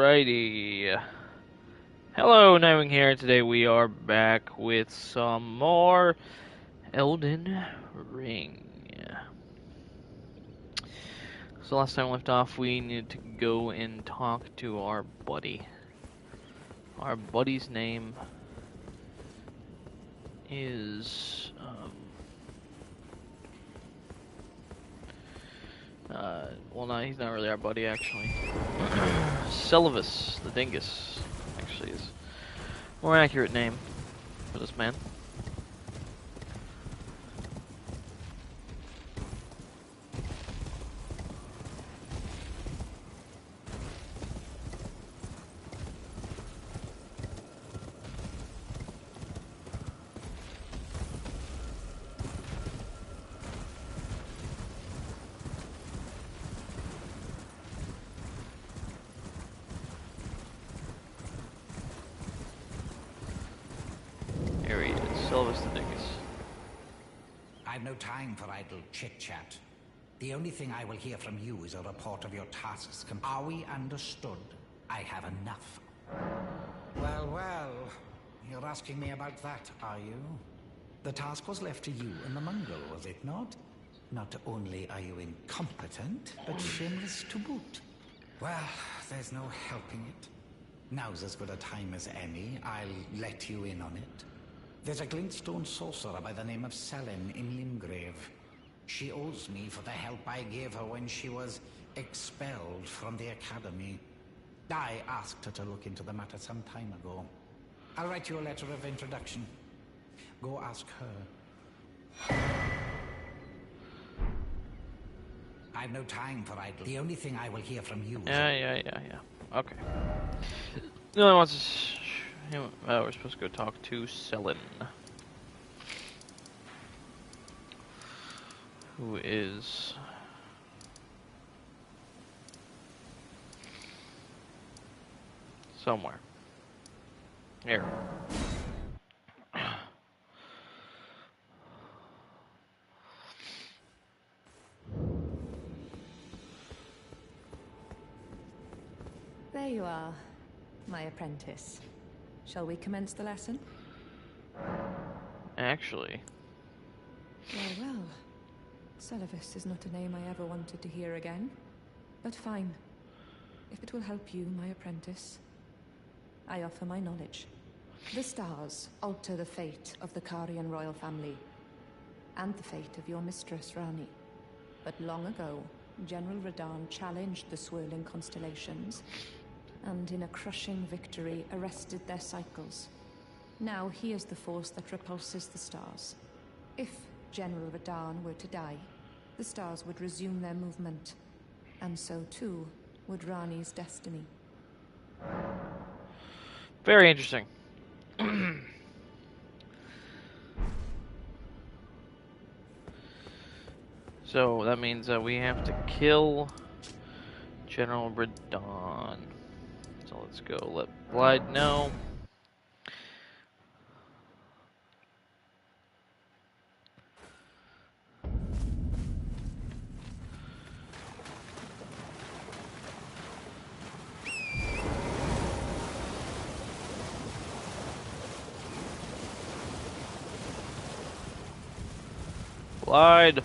Alrighty. Hello, Nightwing here. Today we are back with some more Elden Ring. So last time we left off, we needed to go and talk to our buddy. Our buddy's name is well, no, he's not really our buddy actually. Selvus the Dingus actually is a more accurate name for this man. Here he is, Selvus the Dingus. I've no time for idle chit-chat. The only thing I will hear from you is a report of your tasks. Are we understood? I have enough. Well, well. You're asking me about that, are you? The task was left to you and the Mongol, was it not? Not only are you incompetent, but shameless to boot. Well, there's no helping it. Now's as good a time as any. I'll let you in on it. There's a glintstone sorcerer by the name of Selin in Limgrave. She owes me for the help I gave her when she was expelled from the academy. I asked her to look into the matter some time ago. I'll write you a letter of introduction. Go ask her. I've no time for idle. The only thing I will hear from you is... Yeah. Okay. No one wants to... we're supposed to go talk to Selin, who is somewhere here. There you are, my apprentice. Shall we commence the lesson? Actually. Well. Selvus is not a name I ever wanted to hear again. But fine. If it will help you, my apprentice, I offer my knowledge. The stars alter the fate of the Karian royal family, and the fate of your mistress, Rani. But long ago, General Radahn challenged the swirling constellations, and in a crushing victory arrested their cycles. Now he is the force that repulses the stars. If General Radahn were to die, the stars would resume their movement, and so too would Rani's destiny. Very interesting. So that means that we have to kill General Radahn. So let's go. Let Blythe know. Blythe.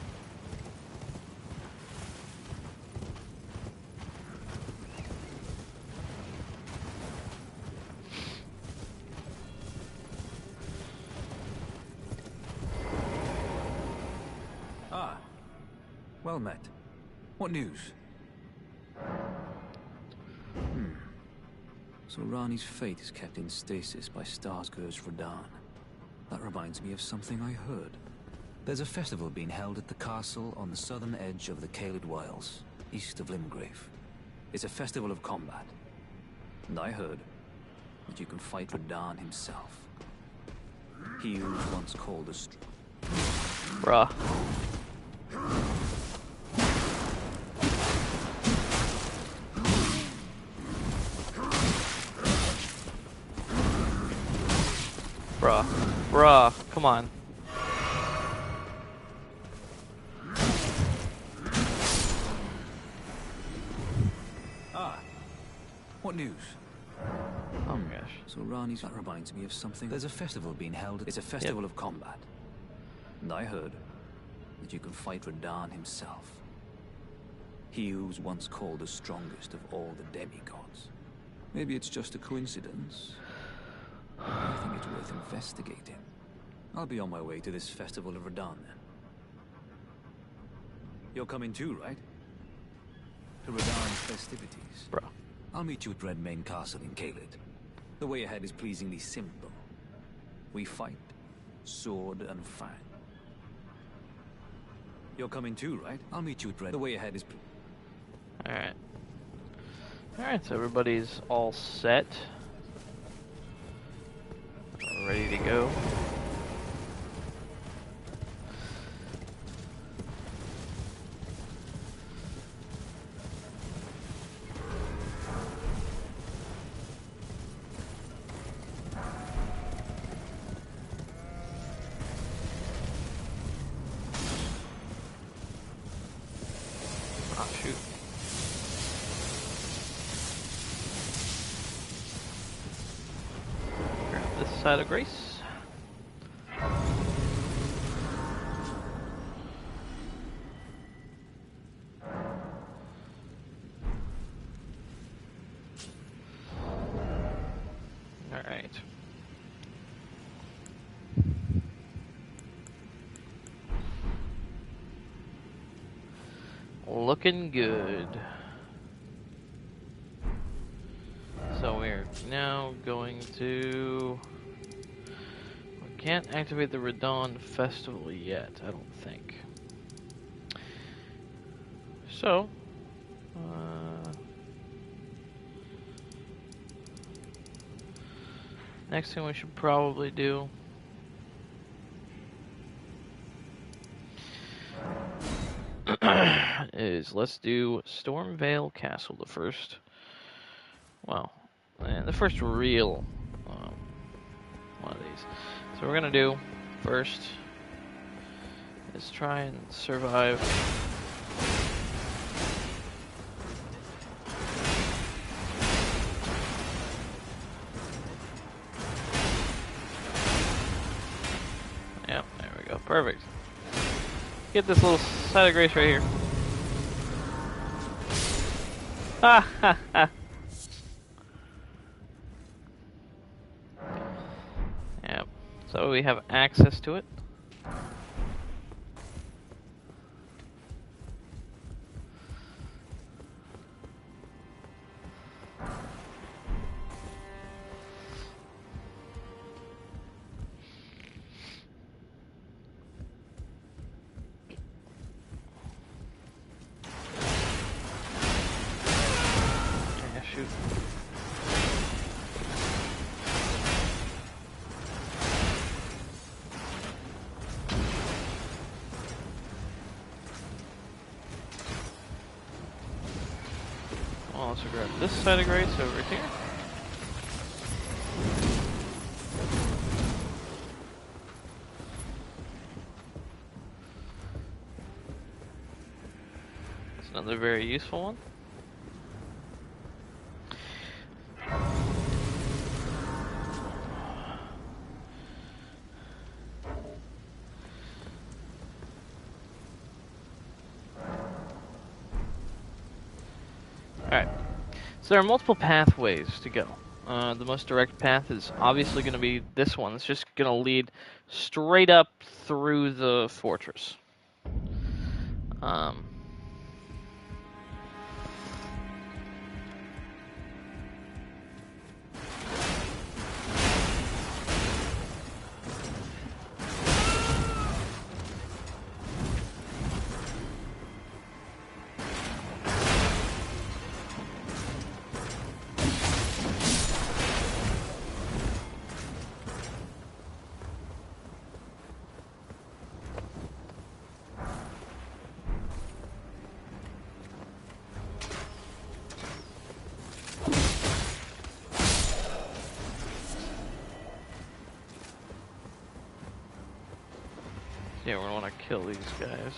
Well met. What news? So Rani's fate is kept in stasis by Starscourge Radahn. That reminds me of something I heard. There's a festival being held at the castle on the southern edge of the Caelid Wilds, east of Limgrave. It's a festival of combat. And I heard that you can fight Radahn himself. He who was once called a... Bruh. Bruh, come on. news. Oh my gosh. So Rani's, that reminds me of something. There's a festival being held. It's a festival of combat. And I heard that you can fight Radahn himself. He who was once called the strongest of all the demigods. Maybe it's just a coincidence. I think it's worth investigating. I'll be on my way to this festival of Radahn then. You're coming too, right? To Radahn's festivities. Bro. I'll meet you at Redmane Castle in Caelid. The way ahead is pleasingly simple. We fight, sword and fang. You're coming too, right? I'll meet you at Red. The way ahead is... Alright. Alright, so everybody's all set. Ready to go. Oh, shoot. Grab this side of grace. Alright. Looking good. So we're now going to... We can't activate the Radahn Festival yet, I don't think. So... next thing we should probably do... is let's do Stormvale Castle, the first, well, and the first real one of these. So we're gonna do first is try and survive. Yep, there we go, perfect. Get this little side of grace right here. Ha ha ha. Yep. So we have access to it. Shoot. Well, let's grab this side of grace over here. It's another very useful one. Alright, so there are multiple pathways to go. The most direct path is obviously going to be this one. It's just going to lead straight up through the fortress. Yeah, we want to kill these guys.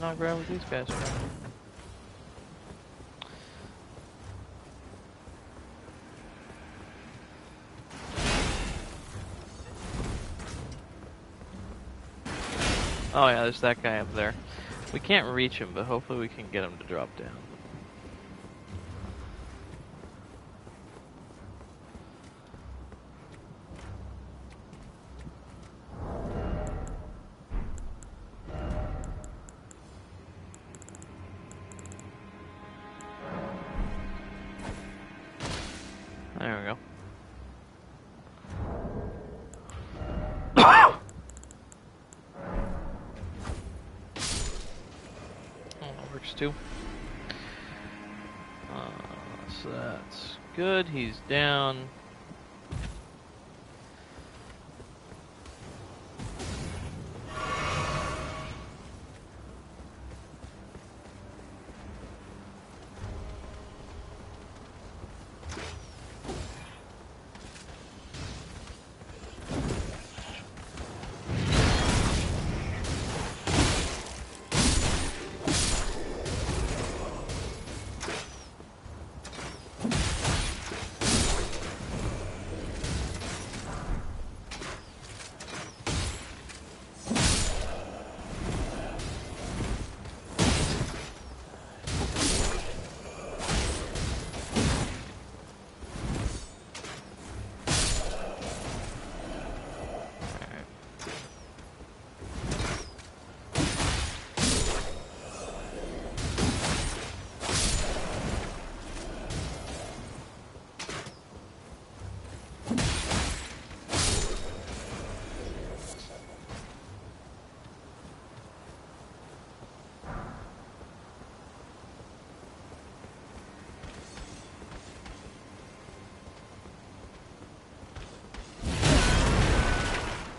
not grab what these guys are. Oh yeah, there's that guy up there. We can't reach him, but hopefully we can get him to drop down. There we go. That works too. So that's good. He's down.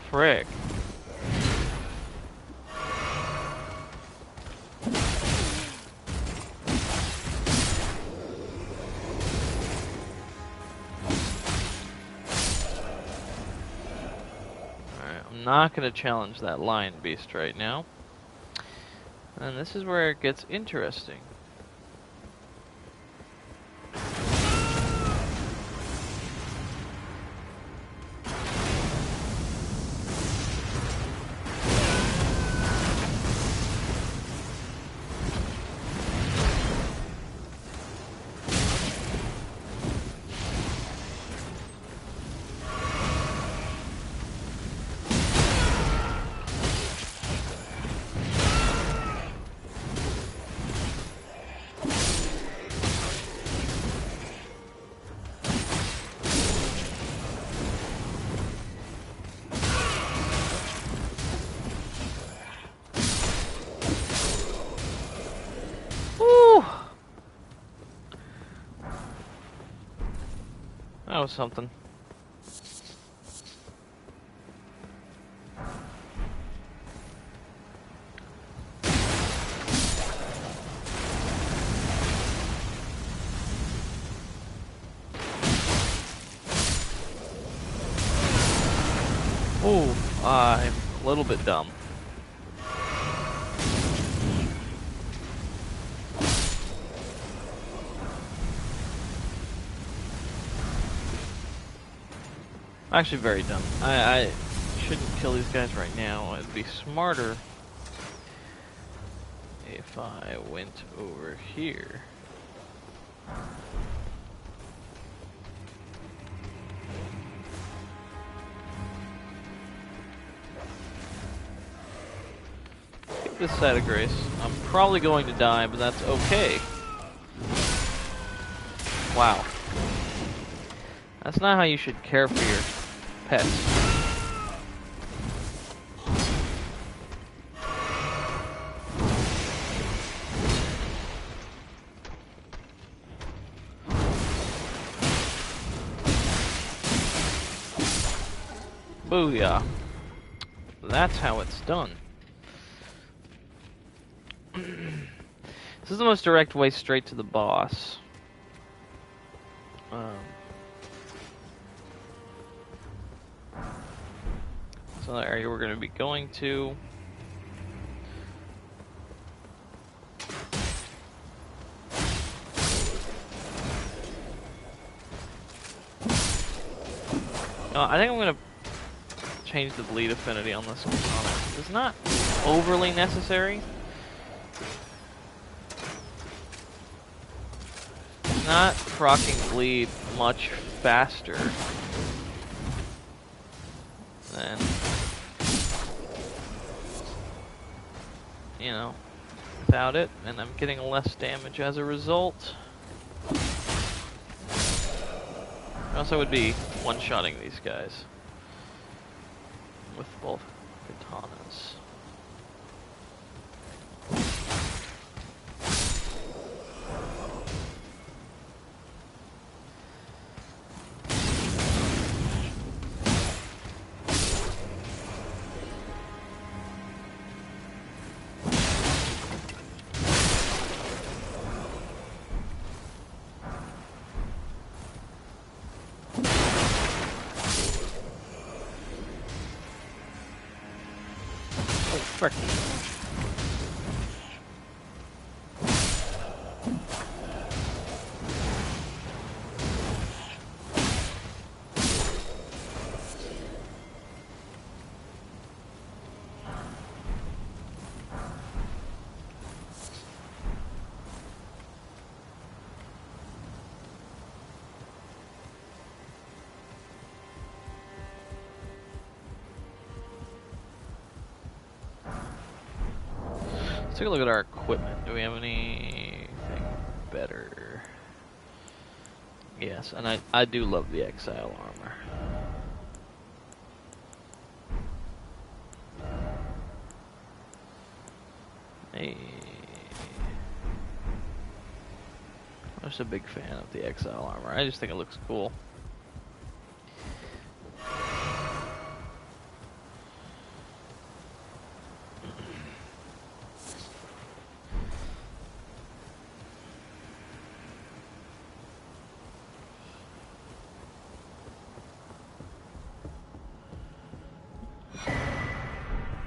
Frick. Alright, I'm not going to challenge that lion beast right now. And this is where it gets interesting. That was something. Oh, I'm a little bit dumb. Actually, very dumb. I shouldn't kill these guys right now. It'd be smarter if I went over here. Take this side of grace. I'm probably going to die, but that's okay. Wow. That's not how you should care for your pets. Booyah. That's how it's done. This is the most direct way straight to the boss. So the area we're going to be going to. I think I'm gonna change the bleed affinity on this one. It's not overly necessary. It's not proccing bleed much faster than, you know, without it, and I'm getting less damage as a result. I also would be one-shotting these guys with both katanas. Frick. Let's take a look at our equipment. Do we have anything better? Yes, and I do love the Exile armor. Hey. I'm just a big fan of the Exile armor. I just think it looks cool.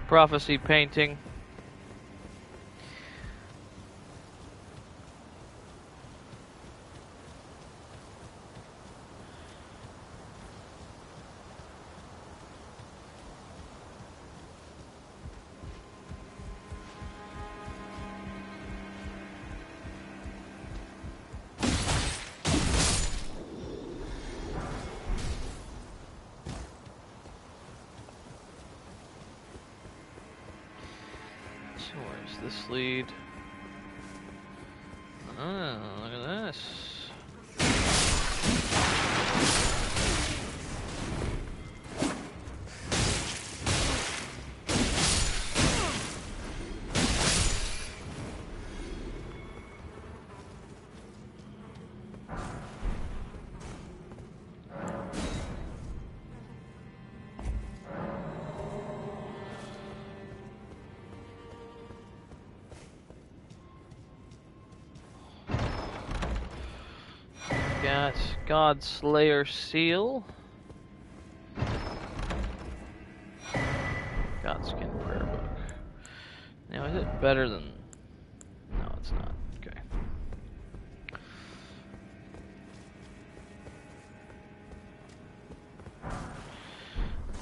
Prophecy painting. Where's this lead? Oh, look at this. Got Godslayer Seal. Godskin Prayer Book. Now, is it better than... No, it's not. Okay.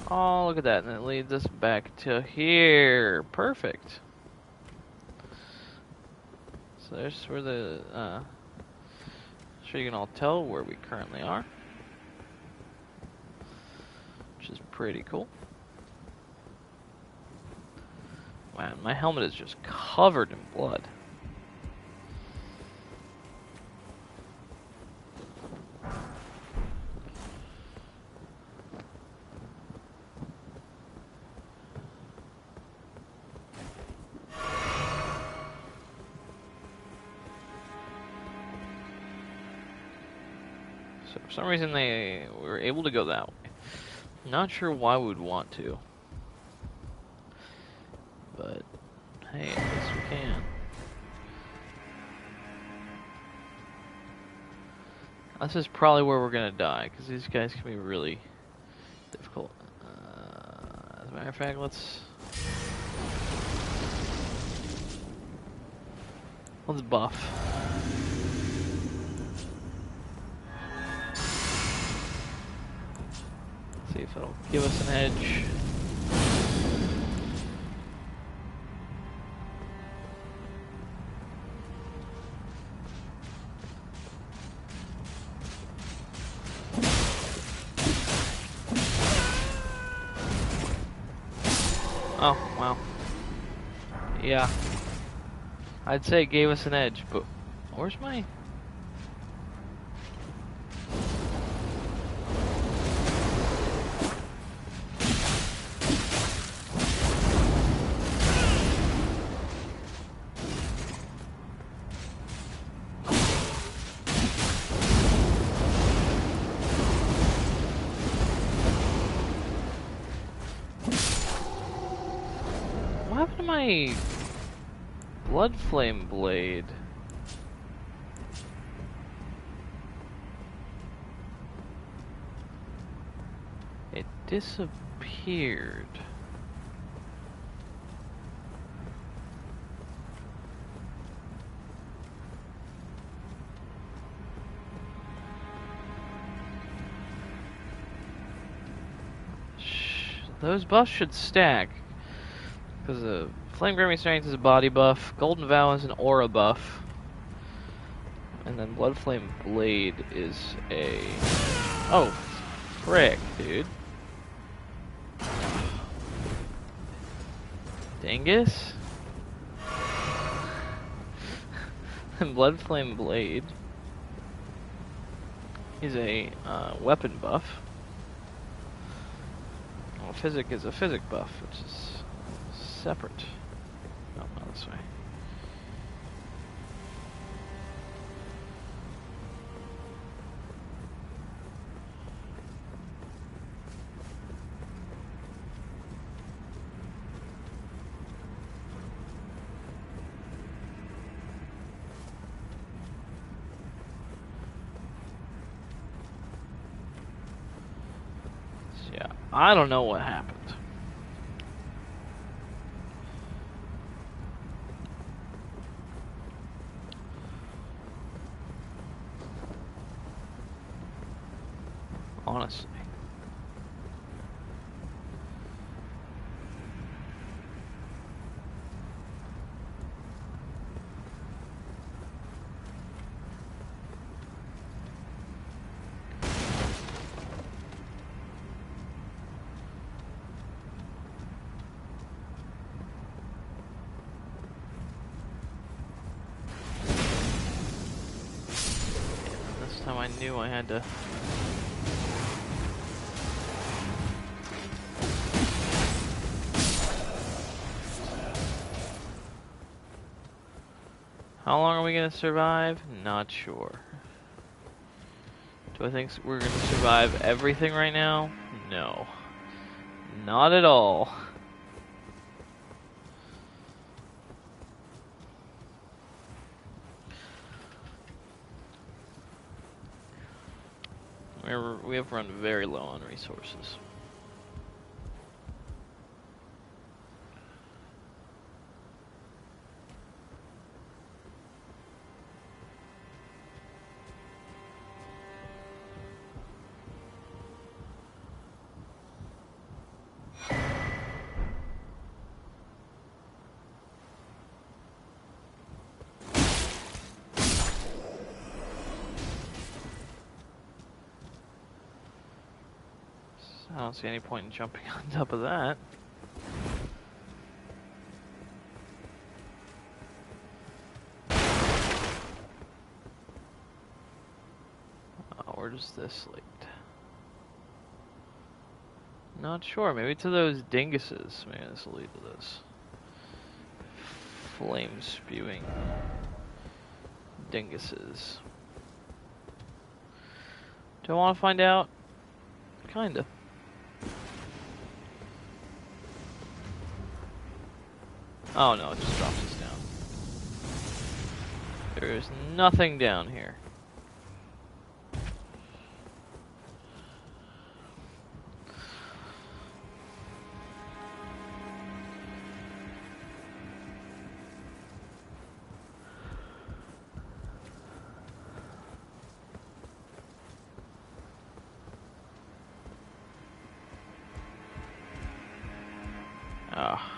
Oh, look at that. And it leads us back to here. Perfect. So there's where the... sure you can all tell where we currently are, which is pretty cool. Wow, my helmet is just covered in blood. So for some reason they were able to go that way. Not sure why we would want to. But hey, at least we can. This is probably where we're gonna die, because these guys can be really difficult. As a matter of fact, let's buff. See if it'll give us an edge. Oh, wow. Yeah. I'd say it gave us an edge, but where's my... What happened to my blood flame blade? It disappeared. Those buffs should stack. Because the Flame Grimmy Strength is a body buff, Golden Vow is an aura buff, and then Blood Flame Blade is a... Oh, frick, dude. Dingus? And Blood Flame Blade is a weapon buff. Well, Physic is a Physic buff, which is separate. No, not this way. So, yeah, I don't know what happened. Honestly. This time I knew I had to... How long are we gonna survive? Not sure. Do I think we're gonna survive everything right now? No. Not at all. We have run very low on resources. I don't see any point in jumping on top of that. Where does this lead? Not sure. Maybe to those dinguses. Maybe this will lead to those flame spewing dinguses. Do I want to find out? Kinda. Oh no, it just drops us down. There's nothing down here. Ah.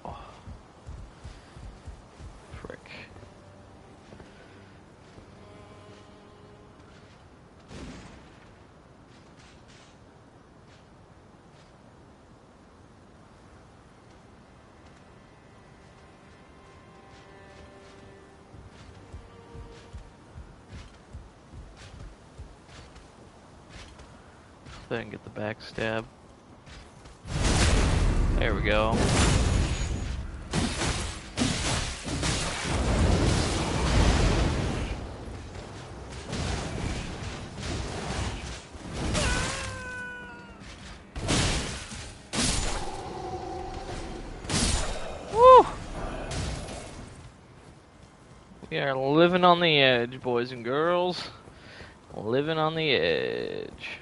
Oh. Frick. Then get the backstab. There we go. Woo! We are living on the edge, boys and girls. Living on the edge.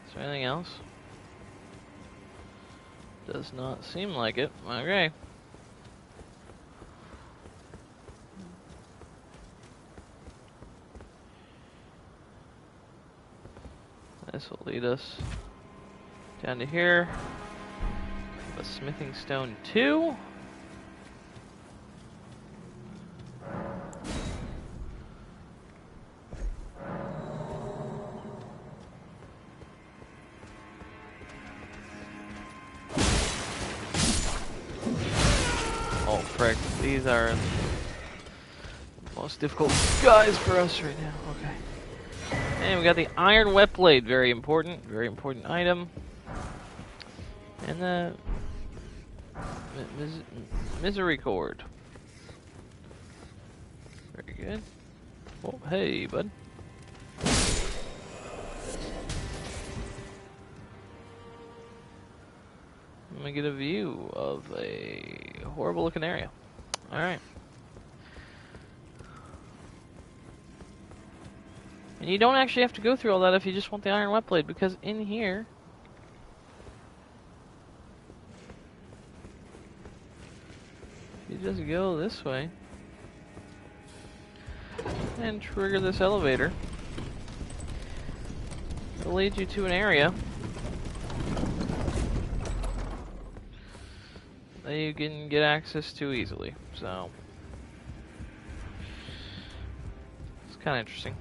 Is there anything else? Does not seem like it. Okay. This will lead us down to here. A smithing stone 2. Oh frick, these are the most difficult guys for us right now. Okay. And we got the iron wet blade, very important item. And the misery cord. Very good. Oh, hey, bud. Let me get a view of a horrible looking area. Alright. And you don't actually have to go through all that if you just want the iron wet blade, because in here you just go this way and trigger this elevator. It'll lead you to an area that you can get access to easily. So it's kind of interesting.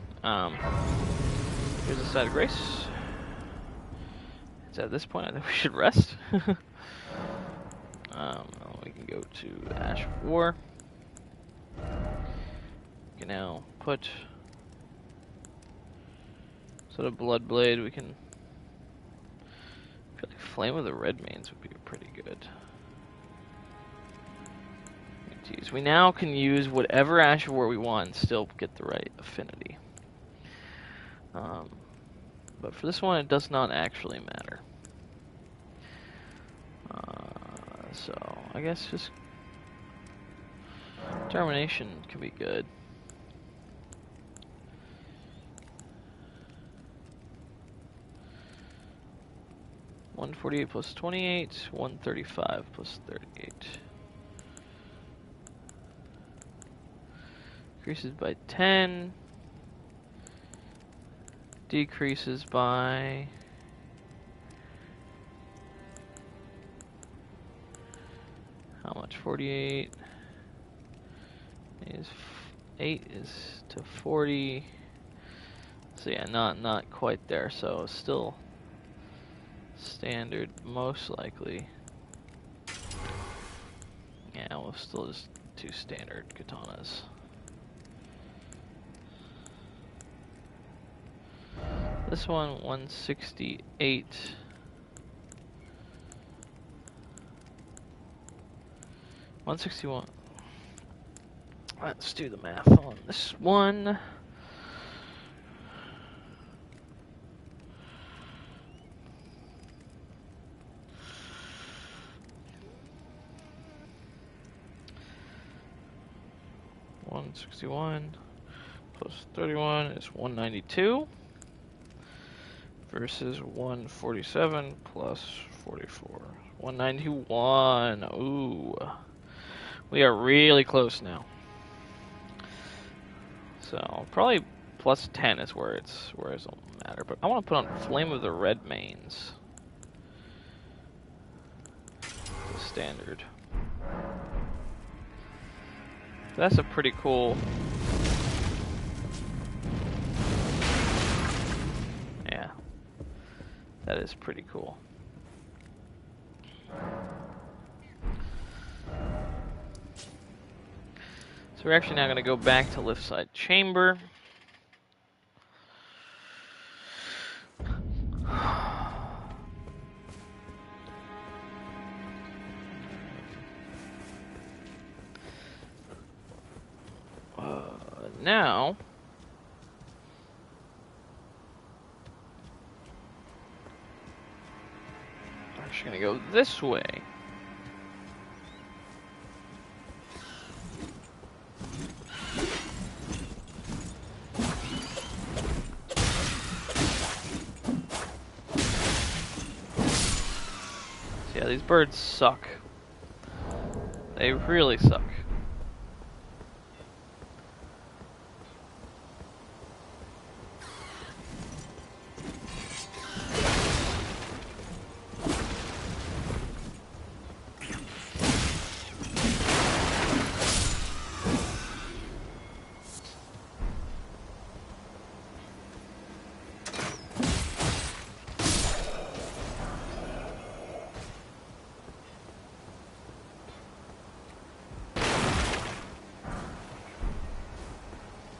Here's the side of grace. It's at this point I think we should rest. We can go to Ash of War. We can now put sort of blood blade. We can. I feel like Flame of the Redmanes would be pretty good. We now can use whatever Ash of War we want and still get the right affinity. But for this one, it does not actually matter. So I guess just Determination can be good. $148 plus 28, $135 plus 38. Increases by 10. Decreases by how much? 48 is 8 is to 40. So yeah, not quite there. So still standard, most likely. Yeah, we'll still just do standard katanas. This one, 168. $161. Let's do the math on this one. $161 plus 31 is $192. versus 147 plus 44. 191. Ooh. We are really close now. So probably plus 10 is where it don't matter. But I want to put on Flame of the Red Mains. It's a standard. That's a pretty cool. Yeah. That is pretty cool. So we're actually now going to go back to left side chamber. Now, we're actually going to go this way. So yeah, these birds suck. They really suck.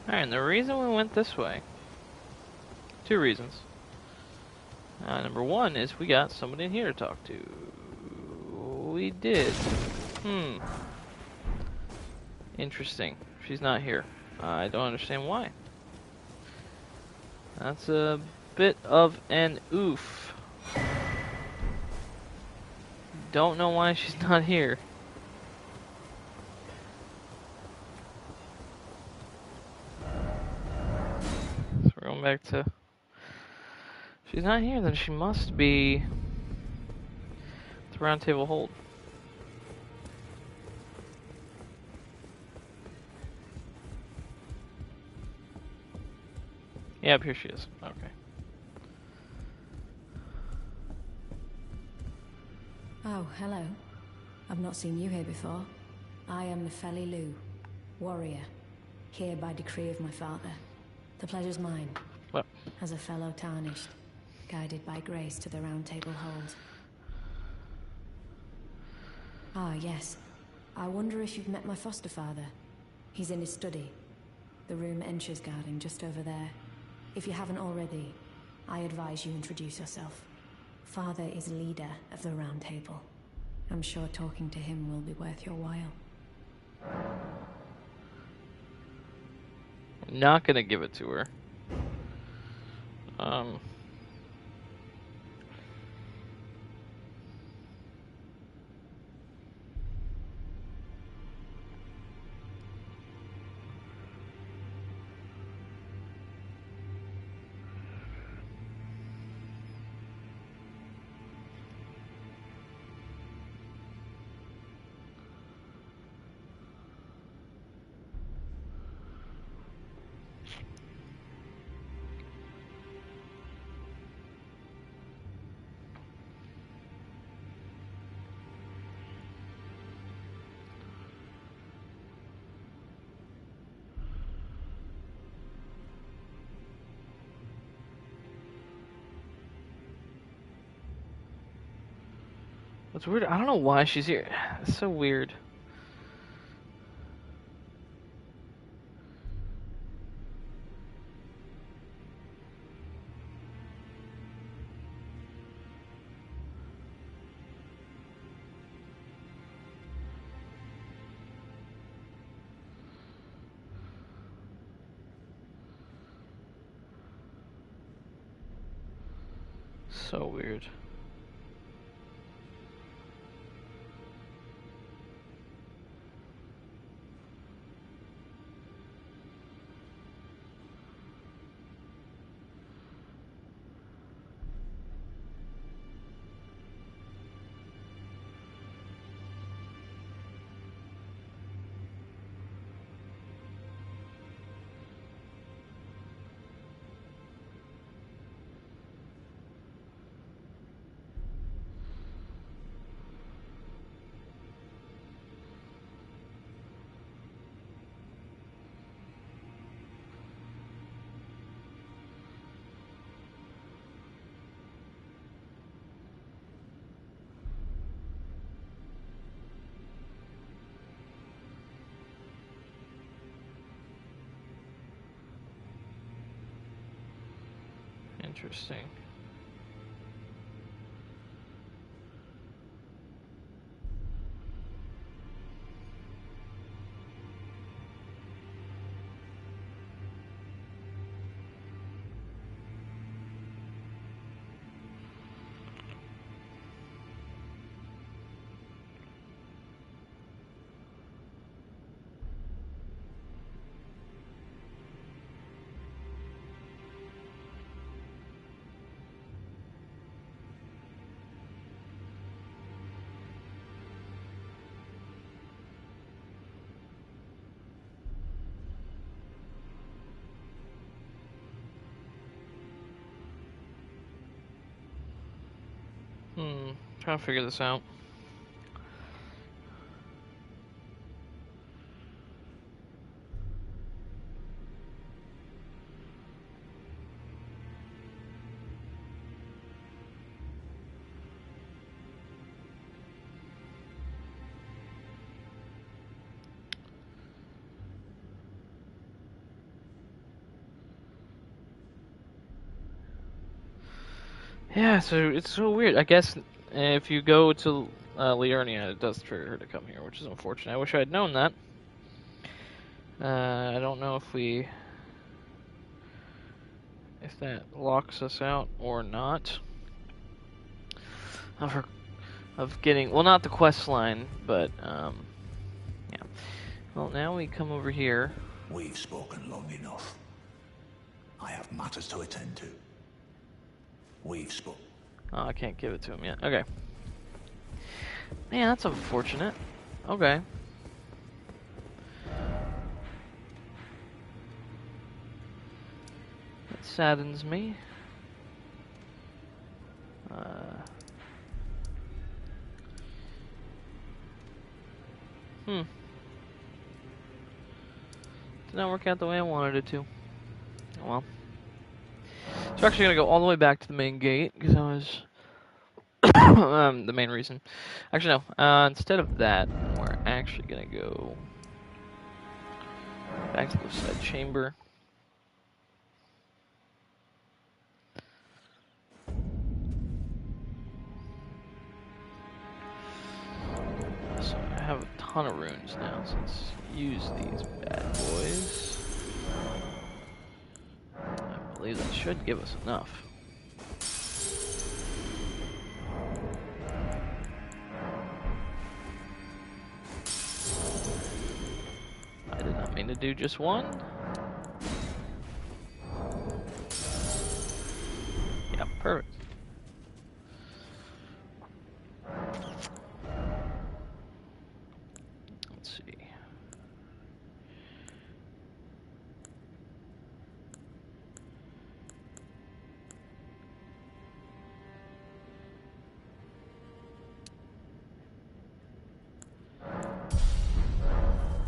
Alright, and the reason we went this way, 2 reasons. Number 1 is we got somebody in here to talk to. We did. Interesting. She's not here. I don't understand why. That's a bit of an oof. Don't know why she's not here. So we're going back to... If she's not here, then she must be at the round table hold. Yep, here she is. Okay. Oh, hello. I've not seen you here before. I am Nefeli Lu, warrior, here by decree of my father. The pleasure's mine. What? As a fellow tarnished, guided by grace to the round table hold. Ah, yes. I wonder if you've met my foster father. He's in his study. The room Encher's guarding just over there. If you haven't already, I advise you introduce yourself. Father is leader of the round table. I'm sure talking to him will be worth your while. I'm not gonna give it to her. What's weird? I don't know why she's here. It's so weird. So weird. Interesting. Trying to figure this out. Yeah, so it's so weird. I guess if you go to Liurnia, it does trigger her to come here, which is unfortunate. I wish I had known that. I don't know if that locks us out or not of getting, well, not the quest line, but yeah. Well, now we come over here. We've spoken long enough. I have matters to attend to. We've spoken. Oh, I can't give it to him yet. Okay. Man, that's unfortunate. Okay. That saddens me. Did not work out the way I wanted it to. Oh well. So we're actually gonna go all the way back to the main gate because I was the main reason. Actually, no. Instead of that, we're actually gonna go back to the side chamber. So I have a ton of runes now, so let's use these bad boys. I believe that should give us enough. I did not mean to do just one. Yeah, perfect. Let's see.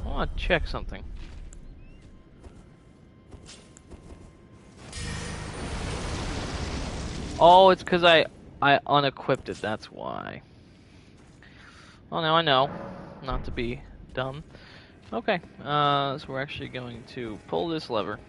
I want to check something. Oh, it's because I unequipped it, that's why. Well, now I know not to be dumb. Okay, so we're actually going to pull this lever.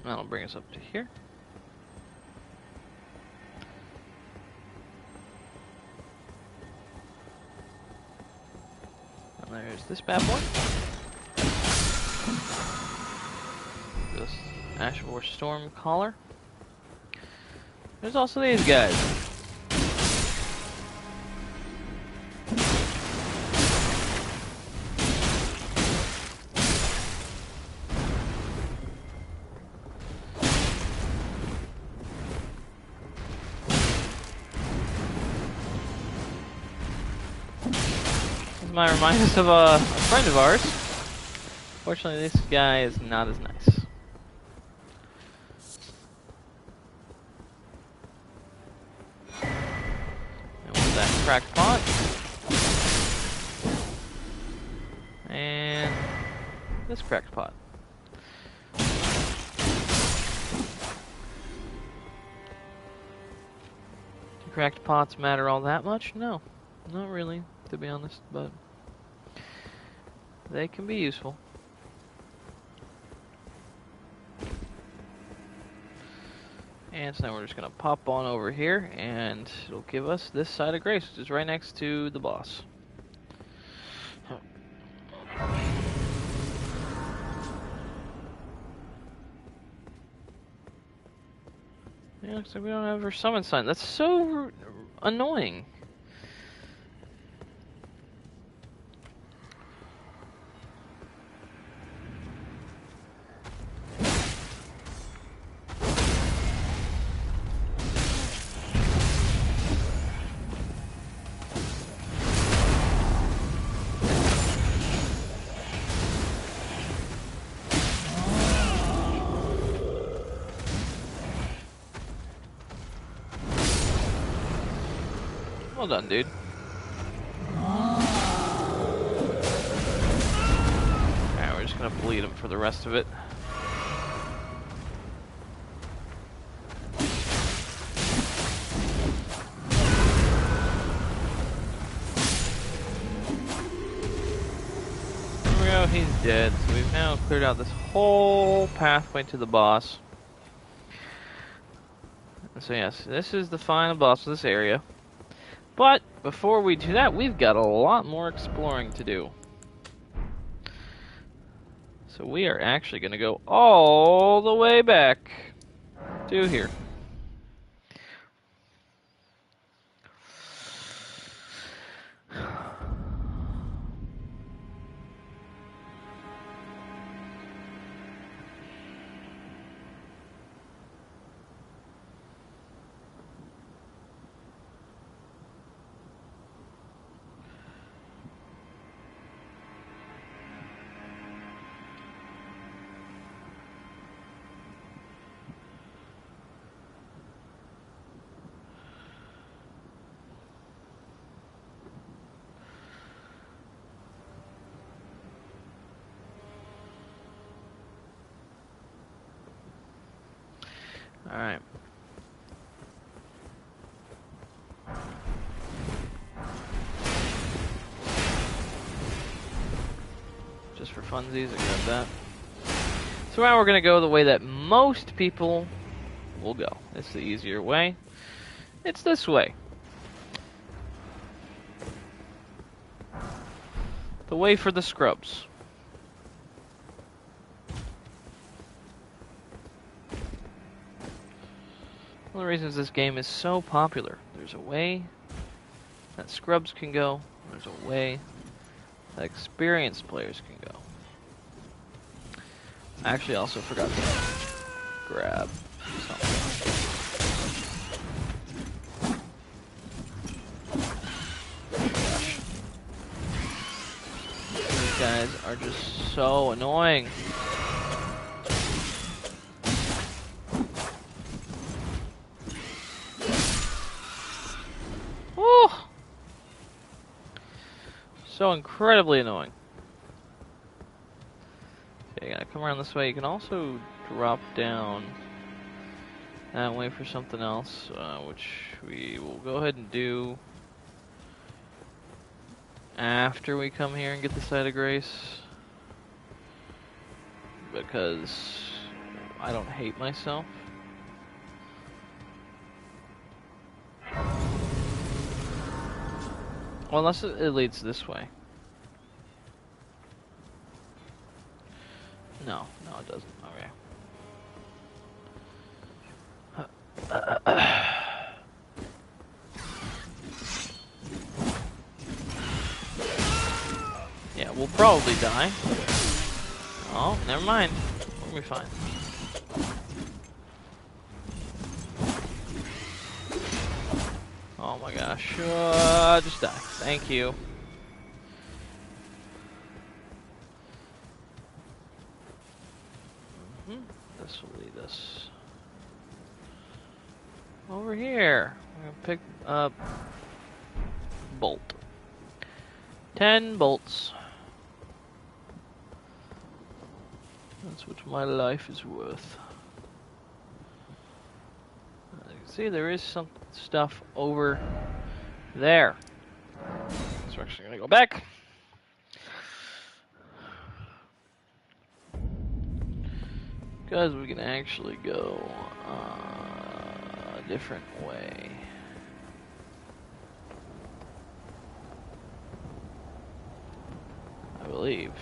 That'll bring us up to here. And there's this bad boy. This Ashmore Storm Collar. There's also these guys. This might remind us of a friend of ours. Fortunately, this guy is not as nice. And with that cracked pot. And this cracked pot. cracked pots matter all that much? No, not really, to be honest, but they can be useful. And so now we're just going to pop on over here, and it'll give us this side of Grace, which is right next to the boss. Yeah, looks like we don't have our summon sign. That's so annoying. Well done, dude. Alright, we're just gonna bleed him for the rest of it. There we go, he's dead. So we've now cleared out this whole pathway to the boss. And so yes, this is the final boss of this area. But before we do that, we've got a lot more exploring to do. So we are actually going to go all the way back to here. Alright. Just for funsies, I grab that. So now we're going to go the way that most people will go. It's the easier way. It's this way. The way for the scrubs. One of the reasons this game is so popular. There's a way that scrubs can go. There's a way that experienced players can go. I actually also forgot to grab something. Gosh. These guys are just so annoying. So incredibly annoying. Okay, you gotta come around this way. You can also drop down that way for something else, which we will go ahead and do after we come here and get the Site of Grace. Because I don't hate myself. Well, unless it leads this way. No, it doesn't. Okay. Yeah, we'll probably die. Oh, never mind. We'll be fine. Oh my gosh. Just die. Thank you. This will lead us over here. We're gonna pick up bolt. 10 bolts. That's what my life is worth. As you can see, there is stuff over there. So we're actually gonna go back. Because we can actually go a different way. I believe.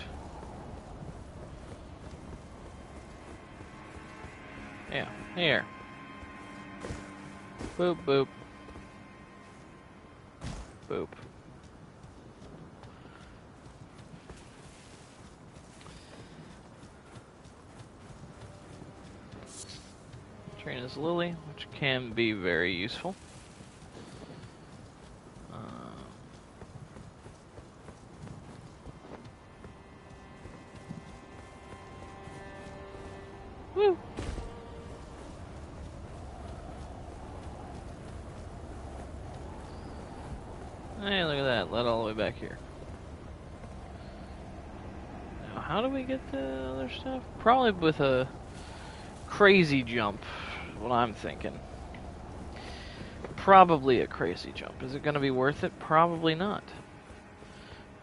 Yeah, here. Boop, boop. Boop. Train is Lily, which can be very useful. Woo! Hey, look at that. Led all the way back here. Now, how do we get the other stuff? Probably with a crazy jump, what I'm thinking. Probably a crazy jump. Is it going to be worth it? Probably not.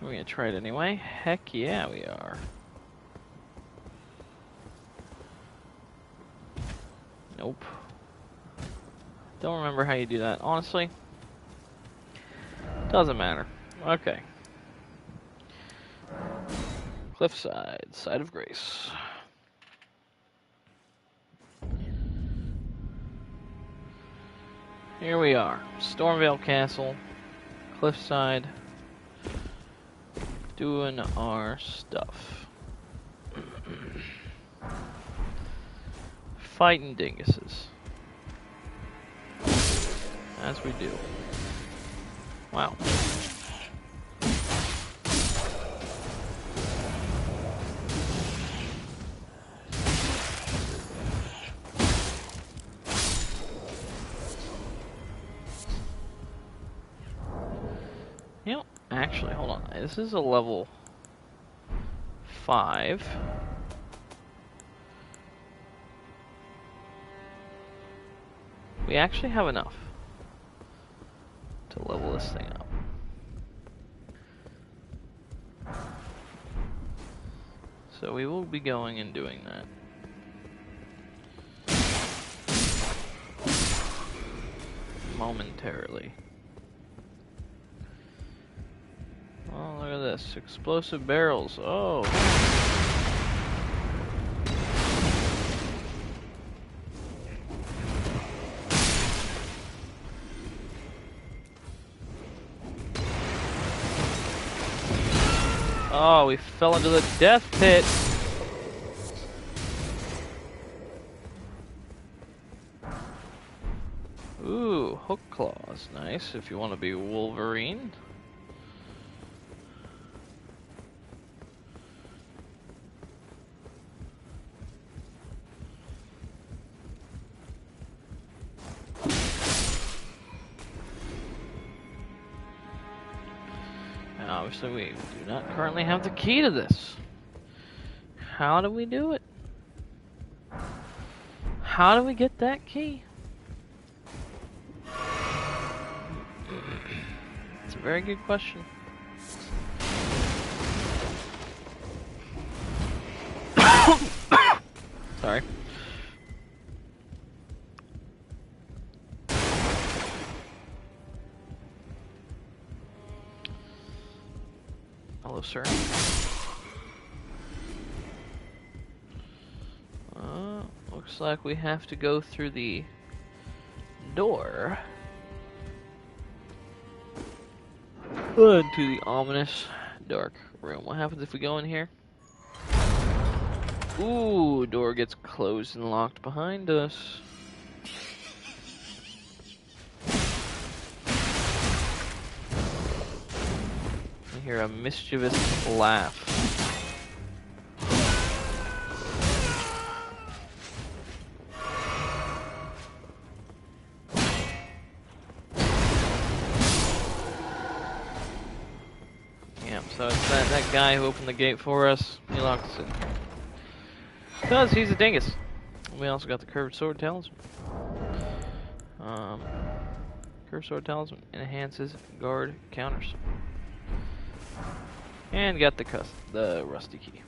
We're going to try it anyway. Heck yeah, we are. Nope. Don't remember how you do that, honestly. Doesn't matter. Okay. Cliffside, Side of Grace. Here we are. Stormvale Castle, Cliffside, doing our stuff. Fighting dinguses. As we do. Wow. You know, actually, hold on. This is a level 5. We actually have enough to level this thing up. So we will be going and doing that. Momentarily. Oh, look at this. Explosive barrels. Oh. Oh, we fell into the death pit. Ooh, hook claws. Nice if you want to be Wolverine. Obviously, we do not currently have the key to this. How do we do it? How do we get that key? It's a very good question. Sorry. Hello, sir. Looks like we have to go through the door into the ominous dark room. What happens if we go in here? Ooh, door gets closed and locked behind us. I hear a mischievous laugh. Yep, so it's that guy who opened the gate for us. He locked us in here. Because he's a dingus. We also got the curved sword talisman. Curved sword talisman enhances guard counters. And got the rusty key.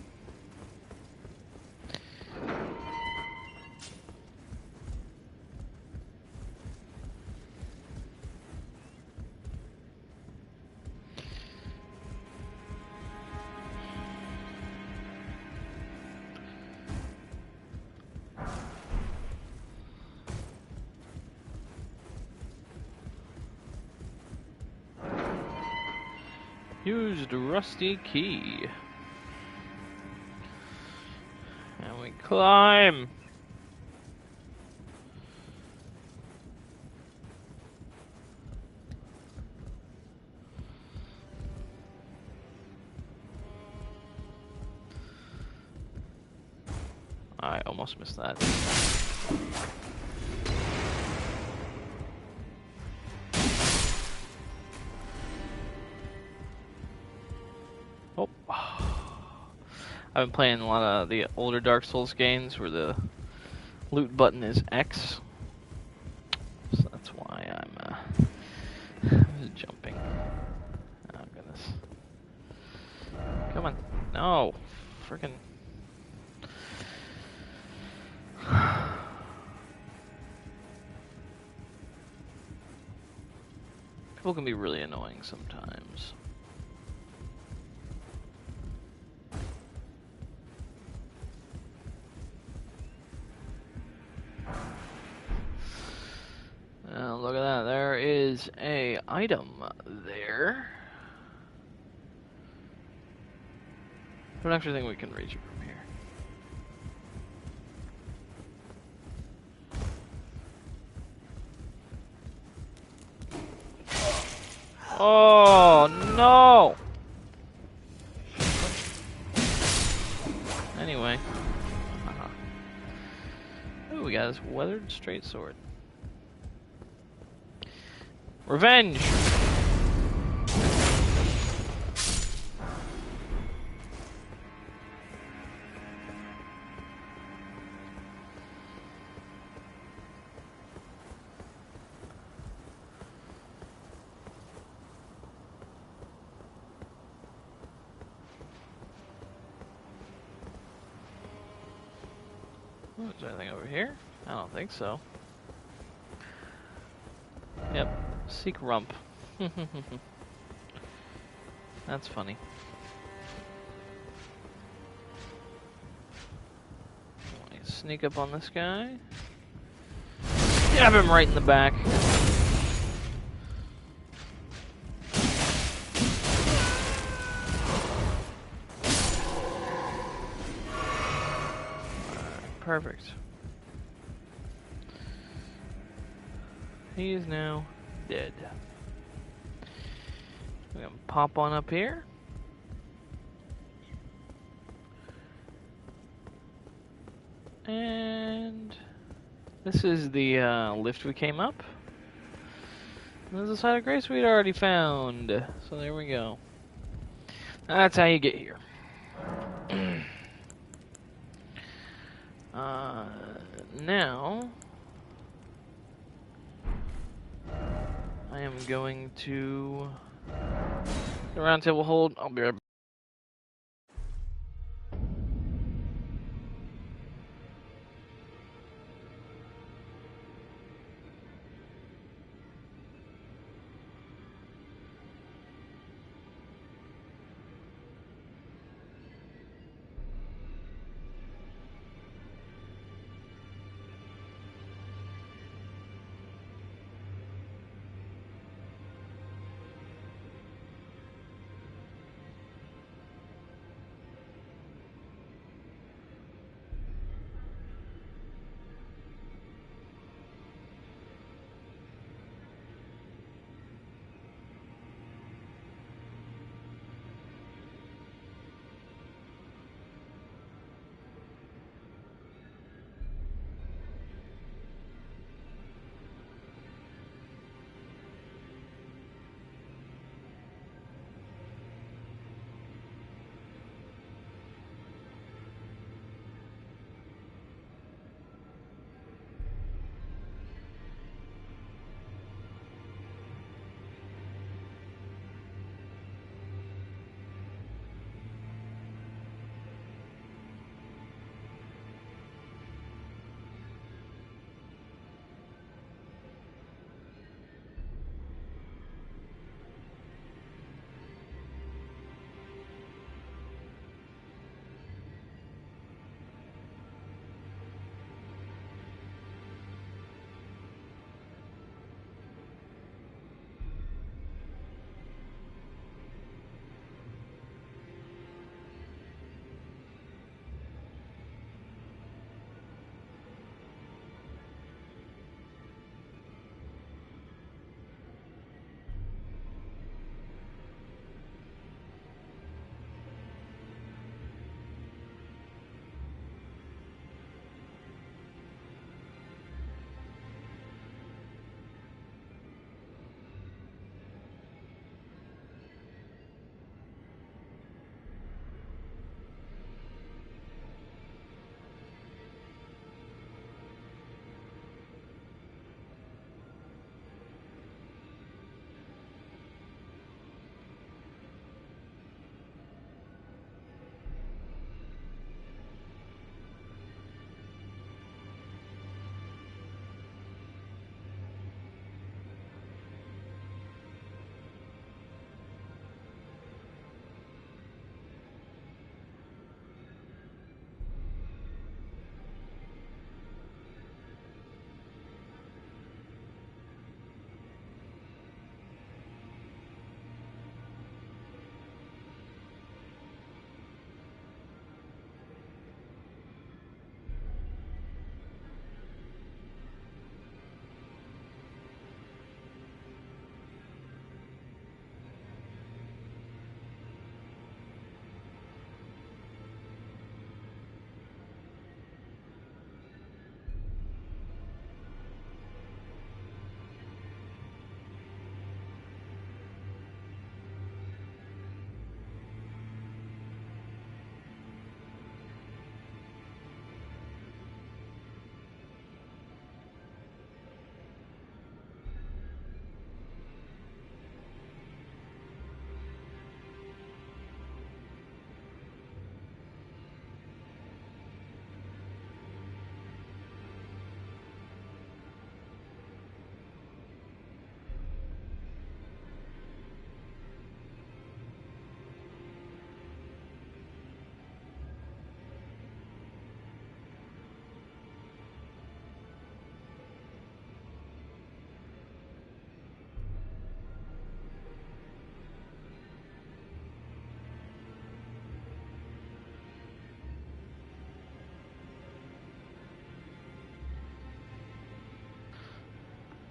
Use the rusty key. And we climb. I almost missed that. Oh. I've been playing a lot of the older Dark Souls games where the loot button is X. So that's why I'm jumping. Oh, goodness. Come on. No. Frickin'. People can be really annoying sometimes. Look at that. There is a item there. I don't actually think we can reach it from here. Oh, no! Anyway. Ooh, we got this weathered straight sword. Revenge! Oh, is there anything over here? I don't think so. Yep. Seek rump. That's funny. Sneak up on this guy. Stab him right in the back. Perfect. He is now dead. We're gonna pop on up here. And this is the lift we came up. And there's a side of grace we'd already found. So there we go. That's how you get here. Now, I am going to the round table hold. I'll be right back.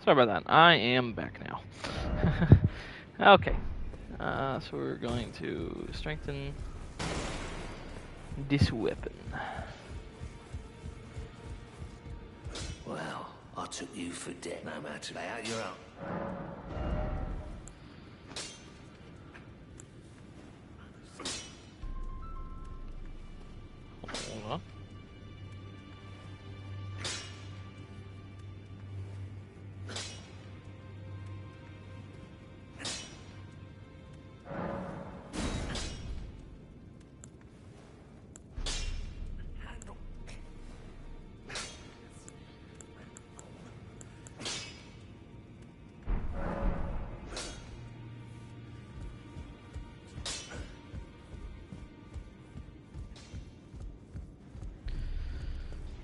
Sorry about that. I am back now. Okay. So we're going to strengthen this weapon. Well, I took you for dead. No matter. Lay out your own. Hold on.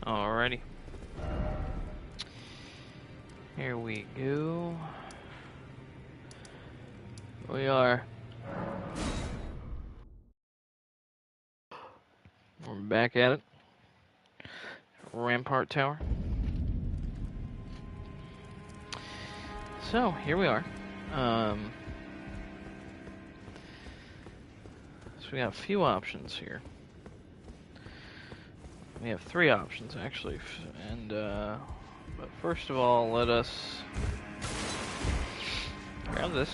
Alrighty. Here we go. We are. We're back at it. Rampart Tower. So, here we are. So we have a few options here. We have 3 options actually, and but first of all, let us grab this.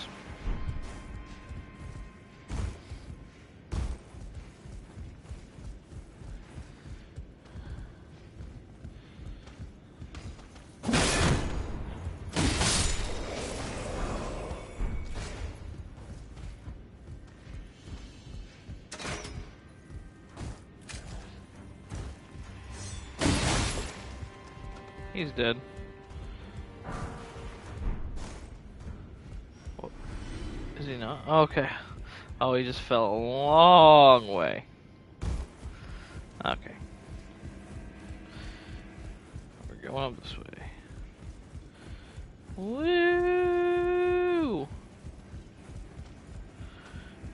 He's dead. What? Is he not? Okay. Oh, he just fell a long way. Okay. We're going up this way. Woo!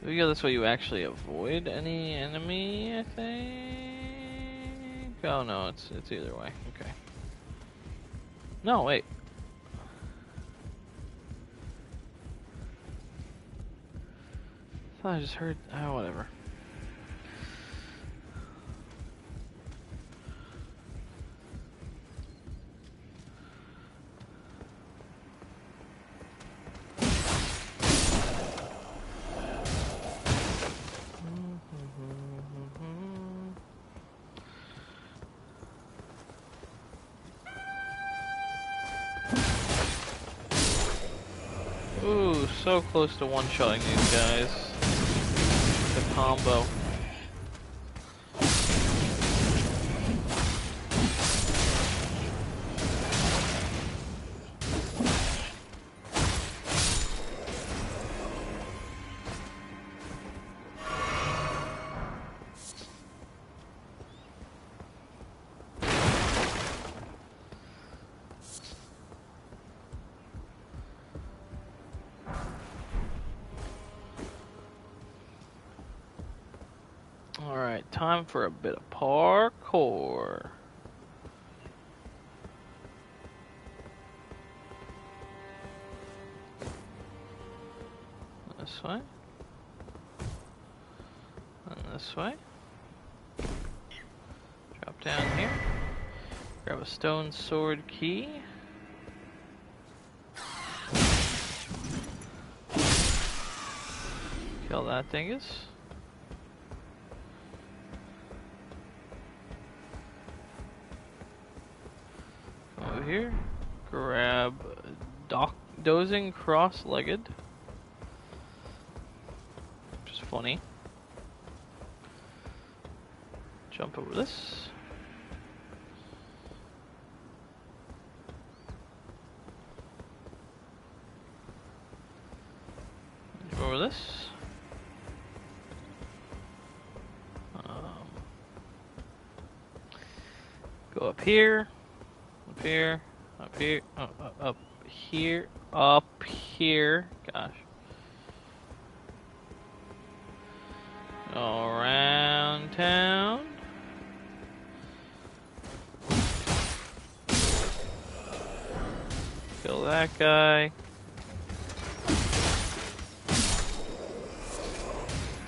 If we go this way, you actually avoid any enemy, I think? Oh no, it's either way. Okay. No, wait. I thought I just heard. Oh, whatever. Ooh, so close to one-shotting these guys. The combo. Alright, time for a bit of parkour. This way. And this way. Drop down here. Grab a stone sword key. Kill that dingus. Over here, grab dozing cross-legged, which is funny. Jump over this. Jump over this. Go up here. Up here, up here, up here, up here. Gosh. Around town. Kill that guy.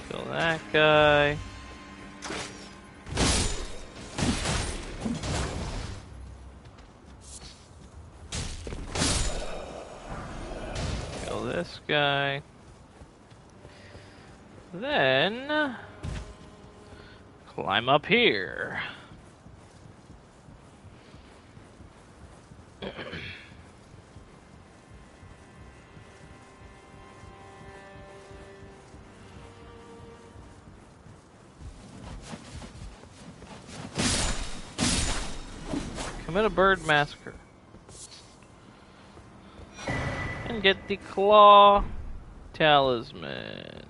Kill that guy. Kill this guy. Then climb up here. Commit a bird massacre. And get the claw talisman.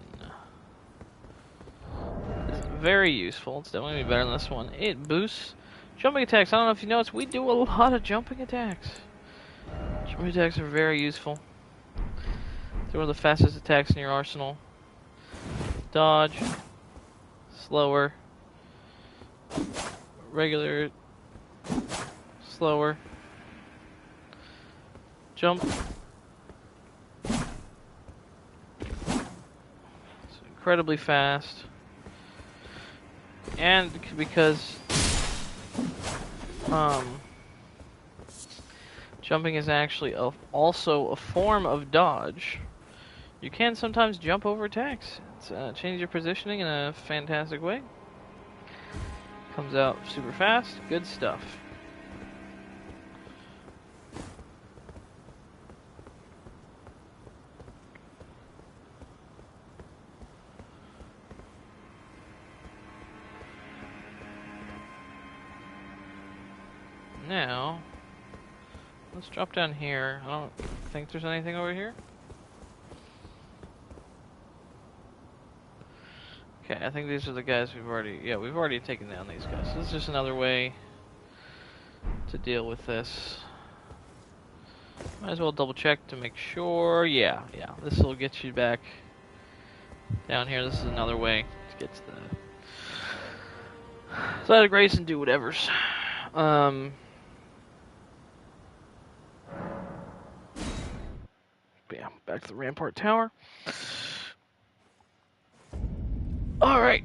It's very useful. It's definitely better than this one. It boosts jumping attacks. I don't know if you noticed, we do a lot of jumping attacks. Jumping attacks are very useful. They're one of the fastest attacks in your arsenal. Dodge. Slower. Regular. Slower. Jump. It's incredibly fast. And because jumping is actually also a form of dodge, you can sometimes jump over attacks. It's change your positioning in a fantastic way. Comes out super fast. Good stuff. Now, let's drop down here. I don't think there's anything over here. Okay, I think these are the guys we've already taken down these guys. So this is just another way to deal with this. Might as well double check to make sure. Yeah, this will get you back down here. This is another way to get to the side of grace and do whatever's. Yeah, back to the Rampart Tower. Alright.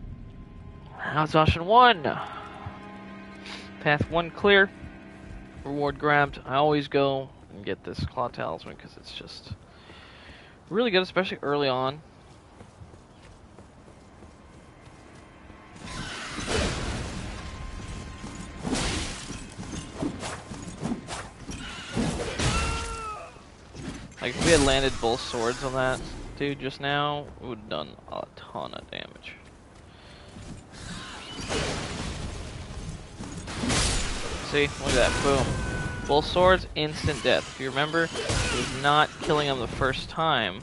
Now it's option 1. Path 1 clear. Reward grabbed. I always go and get this Claw Talisman because it's just really good, especially early on. Like, if we had landed both swords on that dude just now, it would have done a ton of damage. See? Look at that. Boom. Both swords, instant death. If you remember, it was not killing him the first time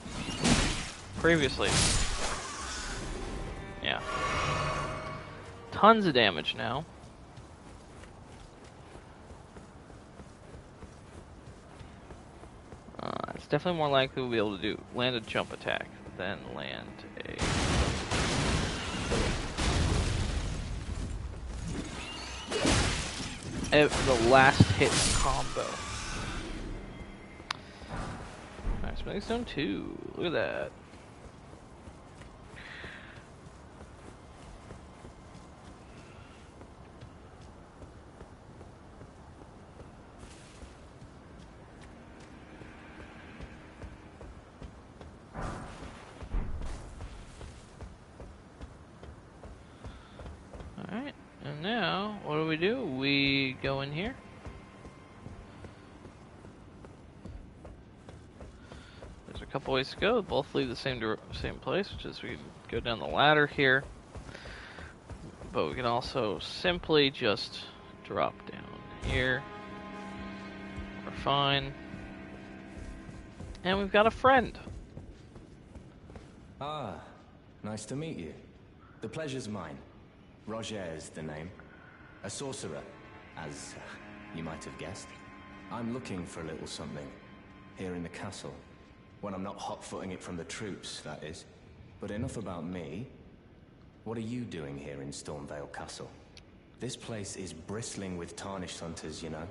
previously. Yeah. Tons of damage now. It's definitely more likely we'll be able to land a jump attack than land the last hit combo. Alright, Smelling Stone 2. Look at that. Alright, and now, what do? We go in here. There's a couple ways to go. Both lead the same place, which is we go down the ladder here. But we can also simply just drop down here. We're fine. And we've got a friend. Ah, nice to meet you. The pleasure's mine. Roger is the name. A sorcerer, as you might have guessed. I'm looking for a little something here in the castle. When I'm not hot-footing it from the troops, that is. But enough about me. What are you doing here in Stormvale Castle? This place is bristling with tarnished hunters, you know.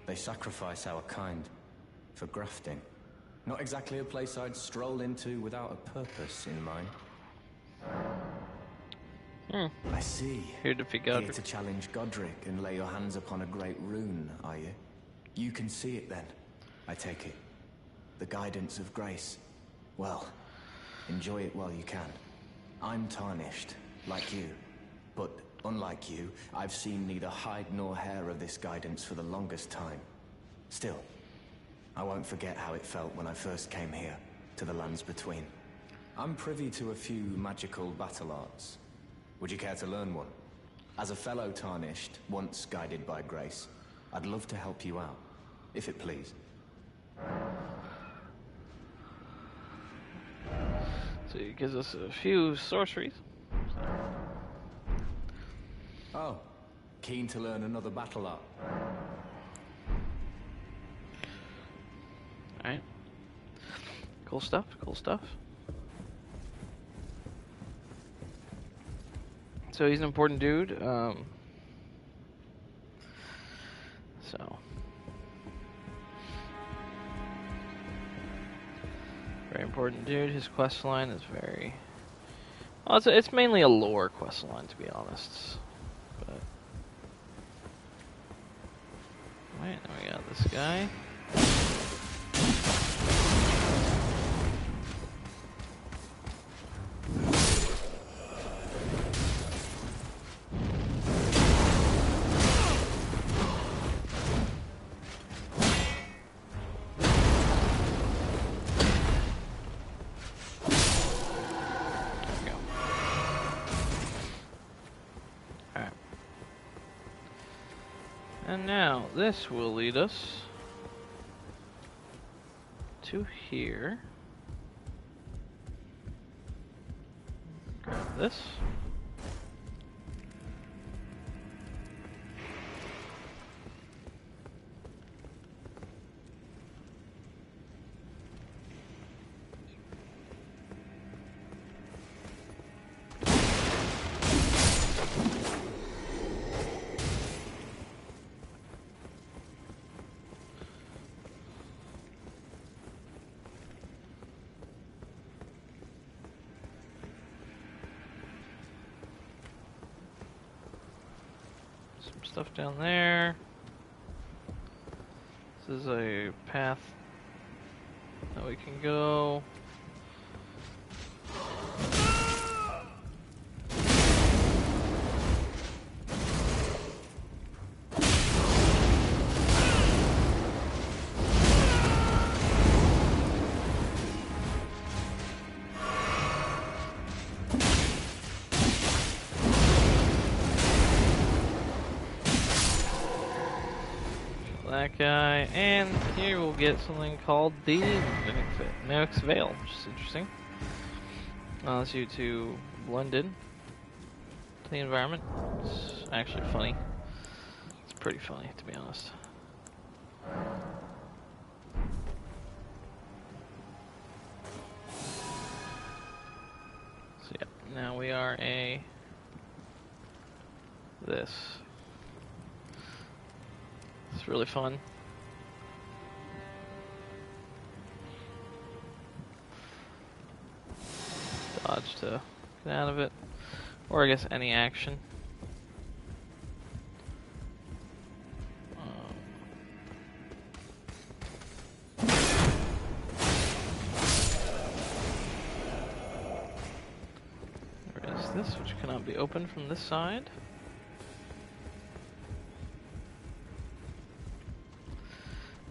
They sacrifice our kind. for grafting. Not exactly a place I'd stroll into without a purpose in mind. I see. Here to defeat Here Godric. to challenge Godric and lay your hands upon a great rune, are you? You can see it then, I take it. The guidance of grace. Well, enjoy it while you can. I'm tarnished, like you. But unlike you, I've seen neither hide nor hair of this guidance for the longest time. Still, I won't forget how it felt when I first came here, to the lands between. I'm privy to a few magical battle arts. Would you care to learn one? As a fellow Tarnished, once guided by grace, I'd love to help you out, if it please. So it gives us a few sorceries. Oh, keen to learn another battle art? Alright. Cool stuff, cool stuff. So he's an important dude. So very important dude. His quest line is very well. It's mainly a lore quest line, to be honest. But right, then we got this guy. And now, this will lead us to here. Grab this. Stuff down there. This is a path that we can go. That guy, and here we'll get something called the Mimic's Veil, which is interesting. Allows you to blend in to the environment. It's actually funny. It's pretty funny, to be honest. So yeah, now we are this. It's really fun. Dodge to get out of it. Or I guess any action. There is this, which cannot be opened from this side.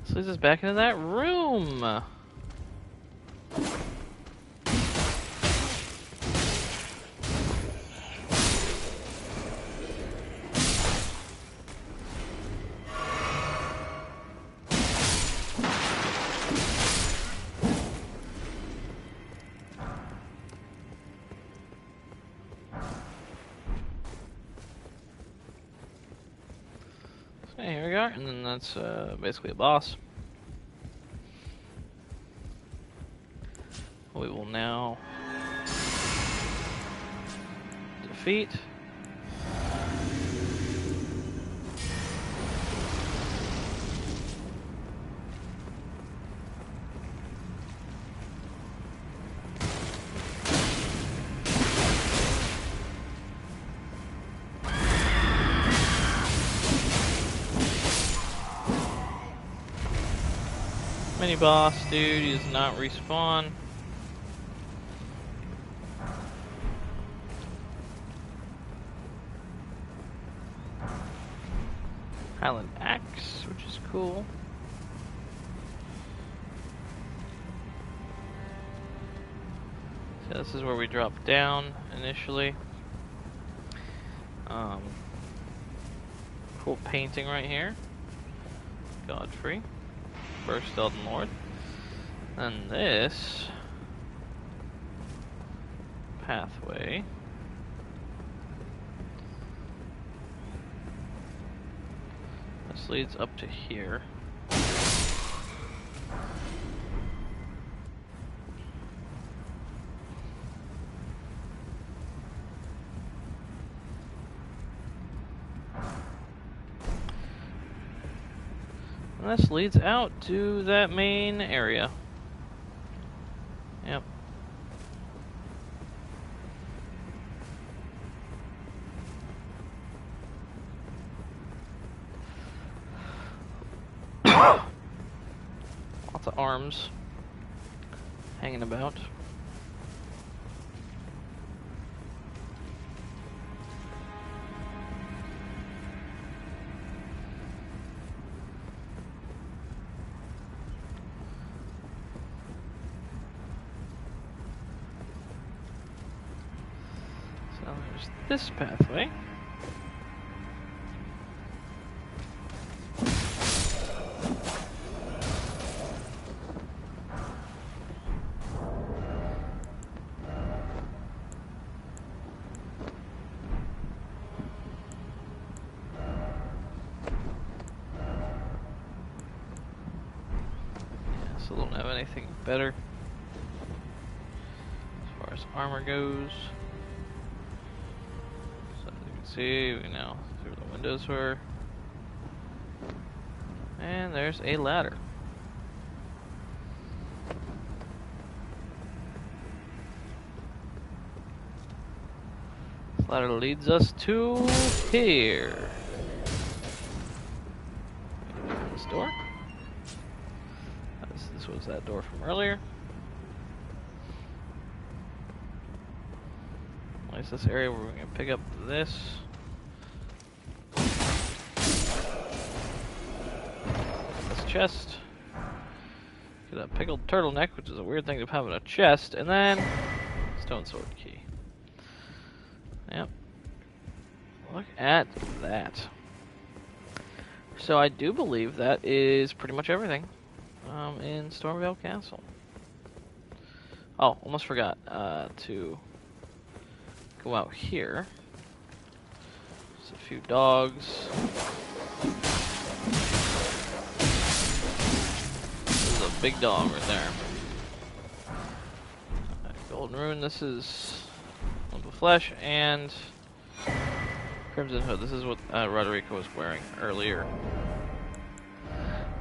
This leads us back into that room. Okay, here we are, and then that's basically a boss. We will now defeat. Mini boss, dude. He does not respawn. Highland Axe, which is cool. So this is where we drop down initially. Cool painting right here. Godfrey, first Elden Lord. And this pathway this leads up to here. And this leads out to that main area. Yep. Lots of arms hanging about. So there's this pathway. So don't have anything better as far as armor goes. So as you can see, we now see where the windows were. And there's a ladder. This ladder leads us to here. Open this door. This was that door from earlier. At least this area where we're going to pick up this. This chest. Get a pickled turtleneck, which is a weird thing to have in a chest. And then, stone sword key. Yep. Look at that. So I do believe that is pretty much everything. In Stormvale Castle. Oh, almost forgot to go out here. Just a few dogs. This is a big dog right there. Golden Rune, this is Lump of Flesh, and Crimson Hood. This is what Roderico was wearing earlier.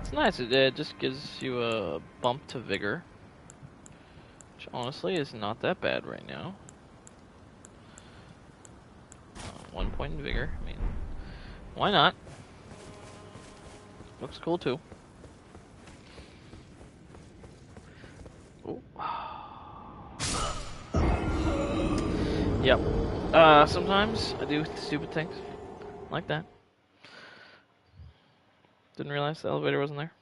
It's nice, it just gives you a bump to vigor, which honestly is not that bad right now. 1 point in vigor, I mean, why not? Looks cool too. Ooh. Yep, sometimes I do stupid things like that. Didn't realize the elevator wasn't there.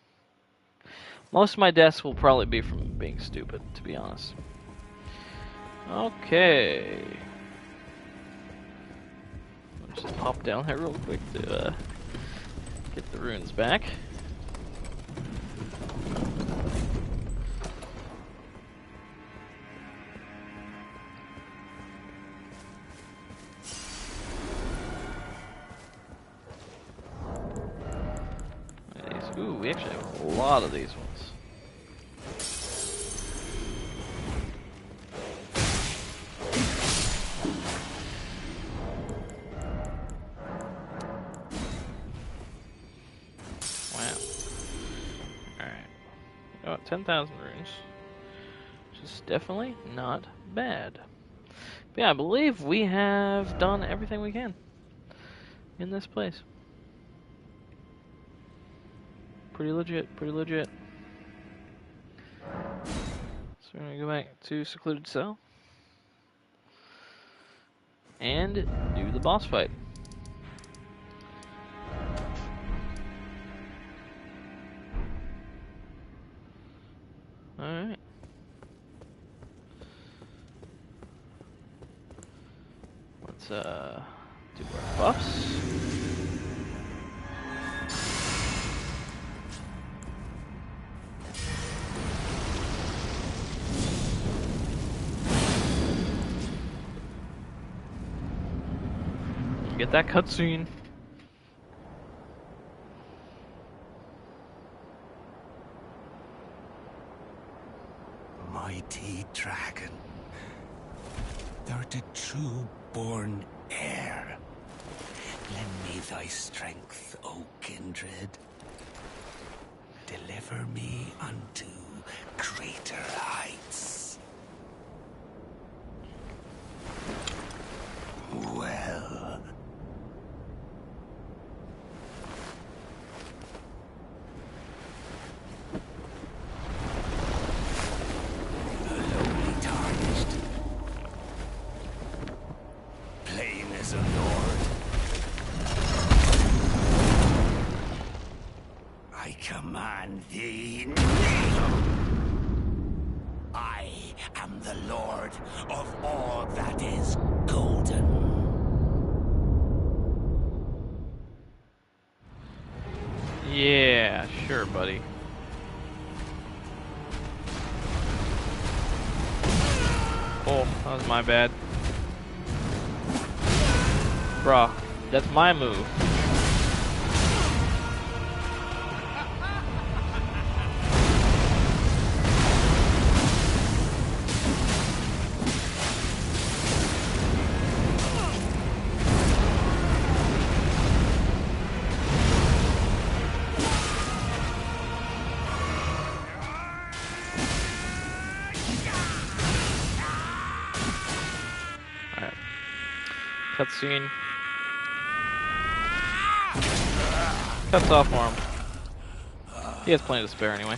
Most of my deaths will probably be from being stupid, to be honest. Okay. Let's just pop down here real quick to get the runes back. Ooh, we actually have a lot of these ones. Wow. Alright. Oh, 10,000 runes. Which is definitely not bad. But yeah, I believe we have done everything we can in this place. Pretty legit, pretty legit. So we're gonna go back to secluded cell and do the boss fight. All right. Let's do our buffs. Get that cutscene. Mighty dragon, thou'rt a true born heir. Lend me thy strength, O kindred. Deliver me unto greater heights. Well. Lowly tarnished. Plain as a lord. I command thee, kneel! I am the lord of all that is golden. Yeah, sure, buddy. Oh, that was my bad. Bruh, that's my move. Alright. Cutscene. Cuts off arm. He has plenty to spare anyway.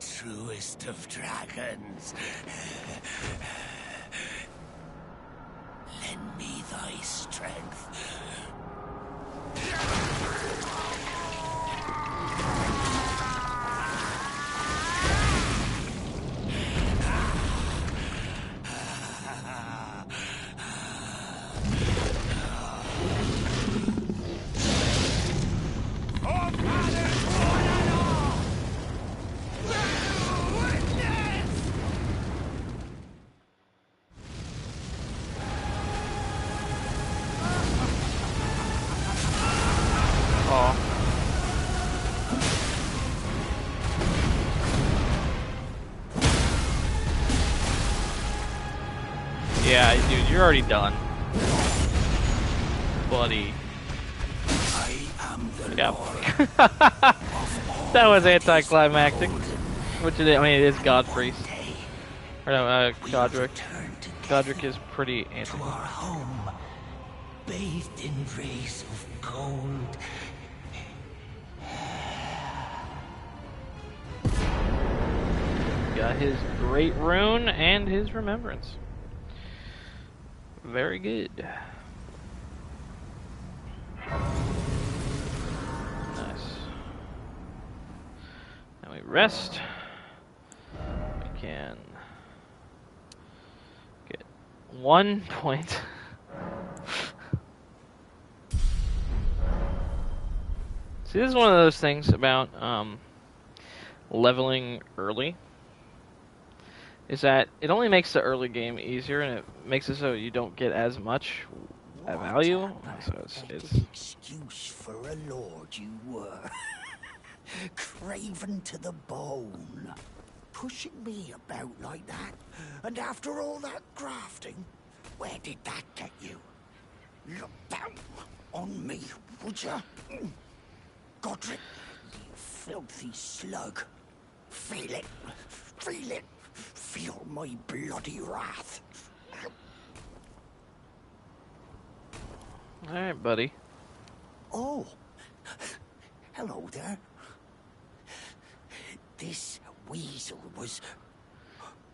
Truest of dragons. Lend me thy strength. Oh. Yeah, dude, you're already done. Buddy. I am the Yep. lord. That was anticlimactic. Which it, I mean, it is Godfrey's. Or no, Godric. Godric is pretty To anti. our home, bathed in rays of gold. Got his great rune and his remembrance. Very good. Nice. Now we rest. We can get 1 point. See, this is one of those things about leveling early. Is that it only makes the early game easier, and it makes it so you don't get as much value. So it's Excuse for a lord you were. Craven to the bone. Pushing me about like that. And after all that grafting, where did that get you? Look down on me, would ya? Godric, you filthy slug. Feel it. Feel it. feel my bloody wrath. Alright, buddy. Oh, hello there. This weasel was...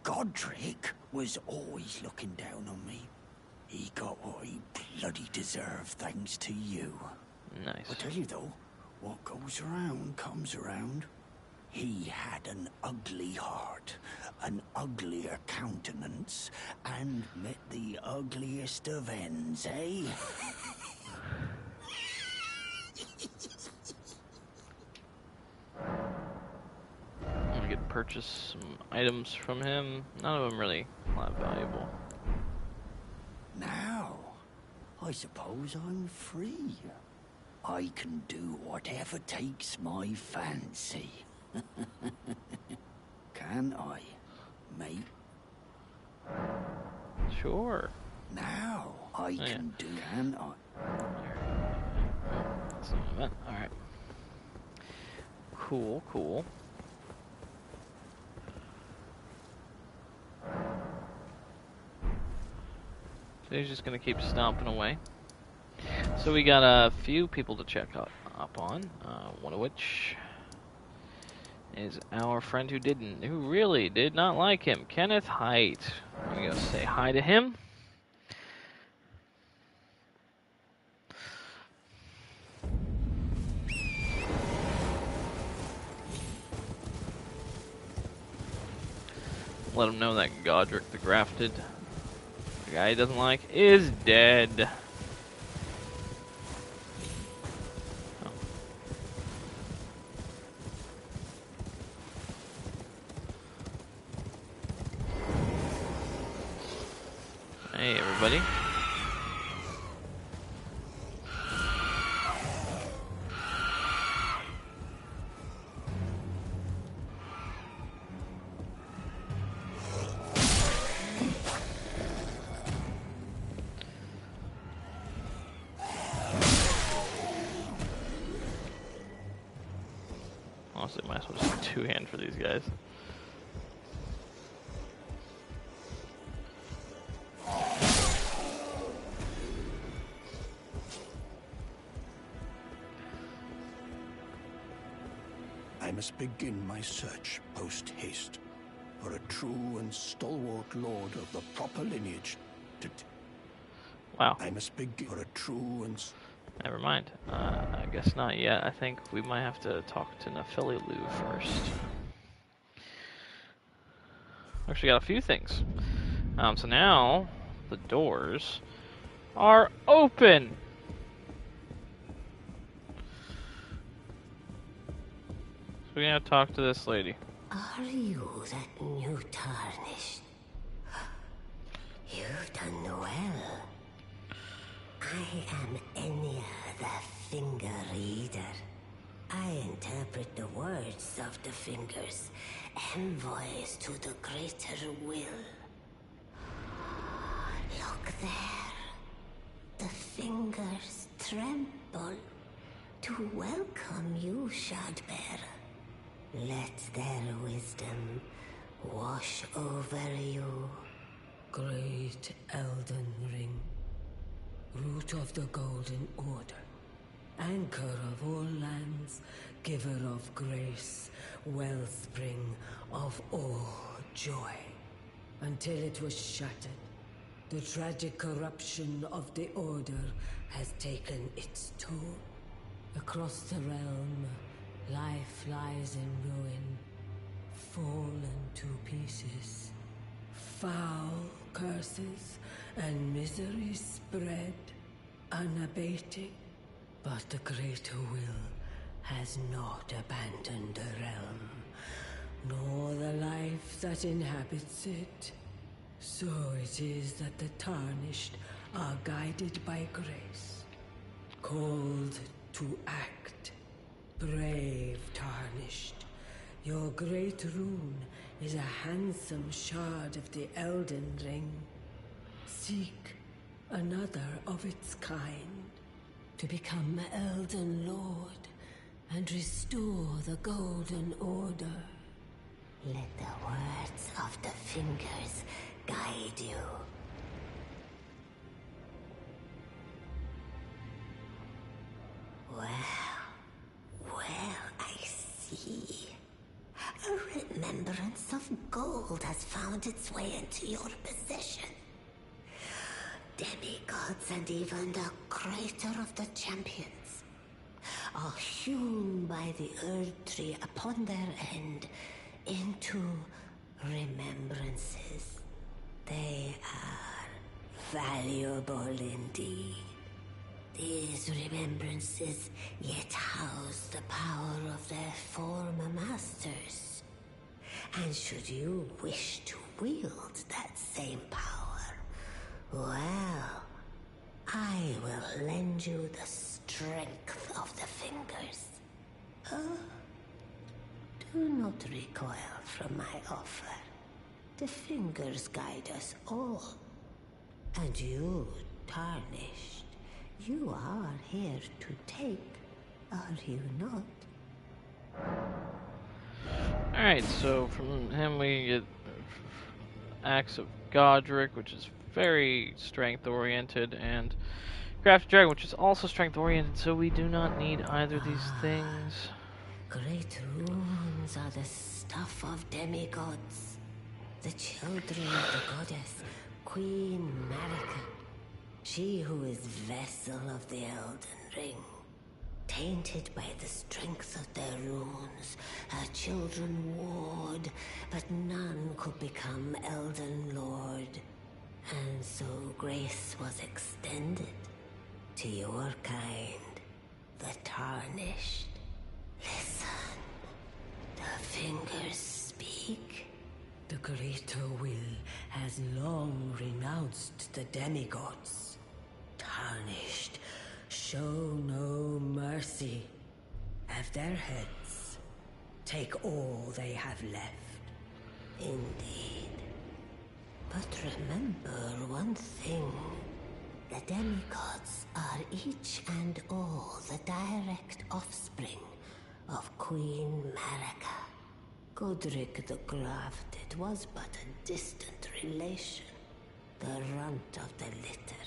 Godric was always looking down on me. He got what he bloody deserved thanks to you. Nice. I tell you though, what goes around comes around. He had an ugly heart, an uglier countenance, and met the ugliest of ends, eh? I'm gonna get purchase some items from him. None of them really that valuable. Now, I suppose I'm free. I can do whatever takes my fancy. Can I, mate? Sure. Now I can do, can I? That's what I meant. Alright. Cool, cool. So he's just gonna keep stomping away. So we got a few people to check up on, one of which is our friend who really did not like him, Kenneth Height. I'm gonna go say hi to him. Let him know that Godric the Grafted, the guy he doesn't like, is dead. Oh. Hey, everybody. Honestly, might as well just two-hand for these guys. I must begin my search post-haste for a true and stalwart lord of the proper lineage. Wow. I must begin for a true and... Never mind. I guess not yet. I think we might have to talk to Nephililu first. Actually got a few things. So now the doors are open. So we're gonna talk to this lady. Are you that new tarnished? You've done well. I am Enya the Finger Reader. I interpret the words of the fingers, envoys to the greater will. Look there. The fingers tremble to welcome you, Shadbearer. Let their wisdom wash over you. Great Elden Ring, root of the Golden Order, anchor of all lands, giver of grace, wellspring of all joy. Until it was shattered, the tragic corruption of the Order has taken its toll. Across the realm, life lies in ruin, fallen to pieces. Foul curses and misery spread, unabating. But the greater will has not abandoned the realm, nor the life that inhabits it. So it is that the tarnished are guided by grace, called to act. Brave tarnished, your great rune is a handsome shard of the Elden Ring. Seek another of its kind to become Elden Lord and restore the Golden Order. Let the words of the fingers guide you. Well, I see. A remembrance of gold has found its way into your possession. Demigods and even the crater of the champions are hewn by the Earth Tree upon their end into remembrances. They are valuable indeed. These remembrances yet house the power of their former masters. And should you wish to wield that same power, well, I will lend you the strength of the fingers. Do not recoil from my offer. The fingers guide us all. And you, Tarnished, you are here to take, are you not? Alright, so from him we get Axe of Godric, which is very strength-oriented, and Craft Dragon, which is also strength-oriented, so we do not need either of these things. Great runes are the stuff of demigods, the children of the goddess, Queen Marika. She who is vessel of the Elden Ring. Tainted by the strength of their runes, her children warred, but none could become Elden Lord. And so grace was extended to your kind, the Tarnished. Listen, the fingers speak. The greater will has long renounced the demigods. Tarnished, show no mercy. Have their heads. Take all they have left. Indeed. But remember one thing. The demigods are each and all the direct offspring of Queen Marika. Godric the Grafted was but a distant relation, the runt of the litter.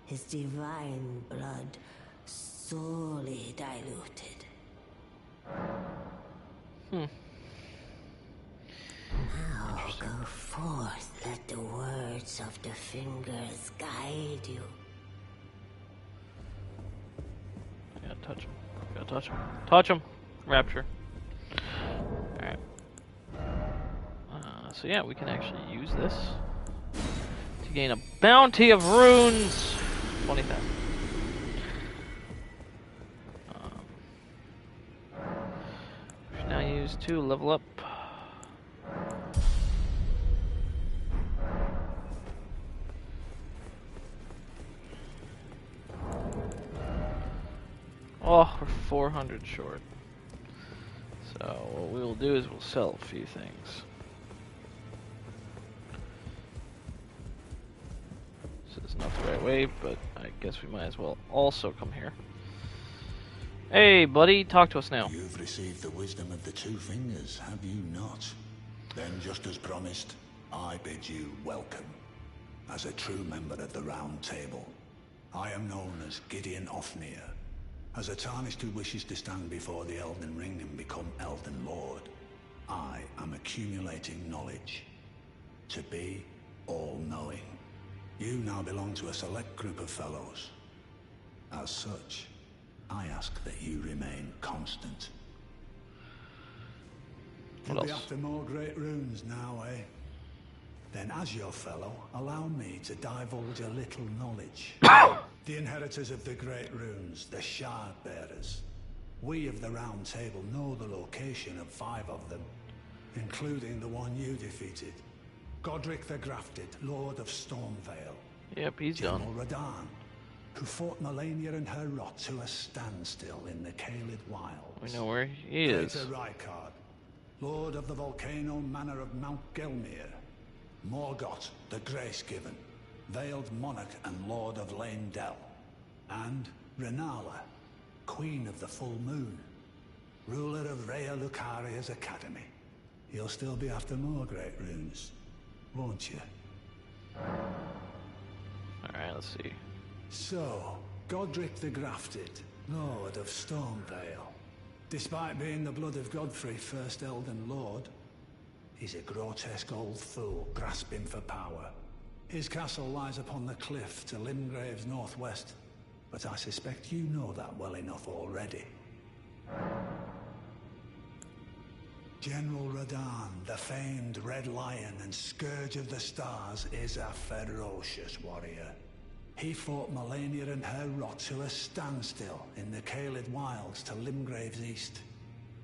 His divine blood sorely diluted. Now go forth, let the words of the fingers guide you. I gotta touch him. Gotta touch him. Touch him! Rapture. Alright. So yeah, we can actually use this to gain a bounty of runes! 20,000. We should now use 2 level up. Oh, we're 400 short. So what we will do is we'll sell a few things. This is not the right way, but I guess we might as well also come here. Hey, buddy, talk to us now. You've received the wisdom of the 2 fingers, have you not? Then, just as promised, I bid you welcome. As a true member of the Round Table, I am known as Gideon Ofnir. As a Tarnished who wishes to stand before the Elden Ring and become Elden Lord, I am accumulating knowledge. To be all-knowing. You now belong to a select group of fellows. As such, I ask that you remain constant. You'll be after more great runes now, eh? Then as your fellow, allow me to divulge a little knowledge. The inheritors of the great runes, the Shard Bearers. We of the Round Table know the location of 5 of them, including the one you defeated. Godric the Grafted, Lord of Stormvale. Yep, he's General done. Radahn, who fought Melania and her rot to a standstill in the Caelid Wilds. We know where he is. Peter Rykard, Lord of the Volcano Manor of Mount Gelmir. Morgoth, the Grace-Given, Veiled Monarch and Lord of Leyndell. And Renala, Queen of the Full Moon, ruler of Rhea Lucaria's Academy. You'll still be after more great runes, won't you? Alright, let's see. So, Godric the Grafted, Lord of Stormvale. Despite being the blood of Godfrey, first Elden Lord, he's a grotesque old fool grasping for power. His castle lies upon the cliff to Limgrave's northwest, but I suspect you know that well enough already. General Radahn, the famed Red Lion and Scourge of the Stars, is a ferocious warrior. He fought Melania and her rot to a standstill in the Caelid Wilds to Limgrave's east.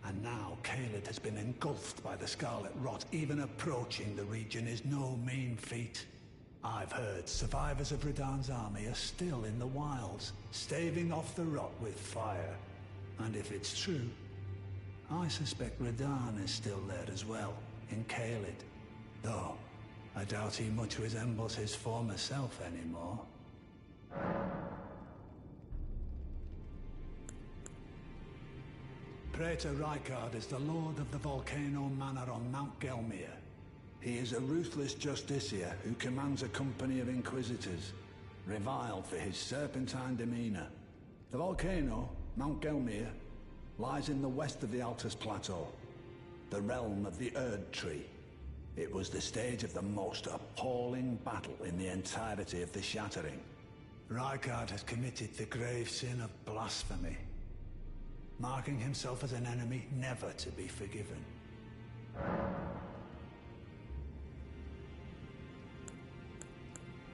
And now Caelid has been engulfed by the Scarlet Rot. Even approaching the region is no mean feat. I've heard survivors of Radahn's army are still in the wilds, staving off the rot with fire. And if it's true, I suspect Radahn is still there as well, in Caelid. Though, I doubt he much resembles his former self anymore. Praetor Rykard is the lord of the Volcano Manor on Mount Gelmir. He is a ruthless justiciar who commands a company of inquisitors, reviled for his serpentine demeanor. The volcano, Mount Gelmir, lies in the west of the Altus Plateau, the realm of the Erd Tree. It was the stage of the most appalling battle in the entirety of the Shattering. Rykard has committed the grave sin of blasphemy, marking himself as an enemy never to be forgiven.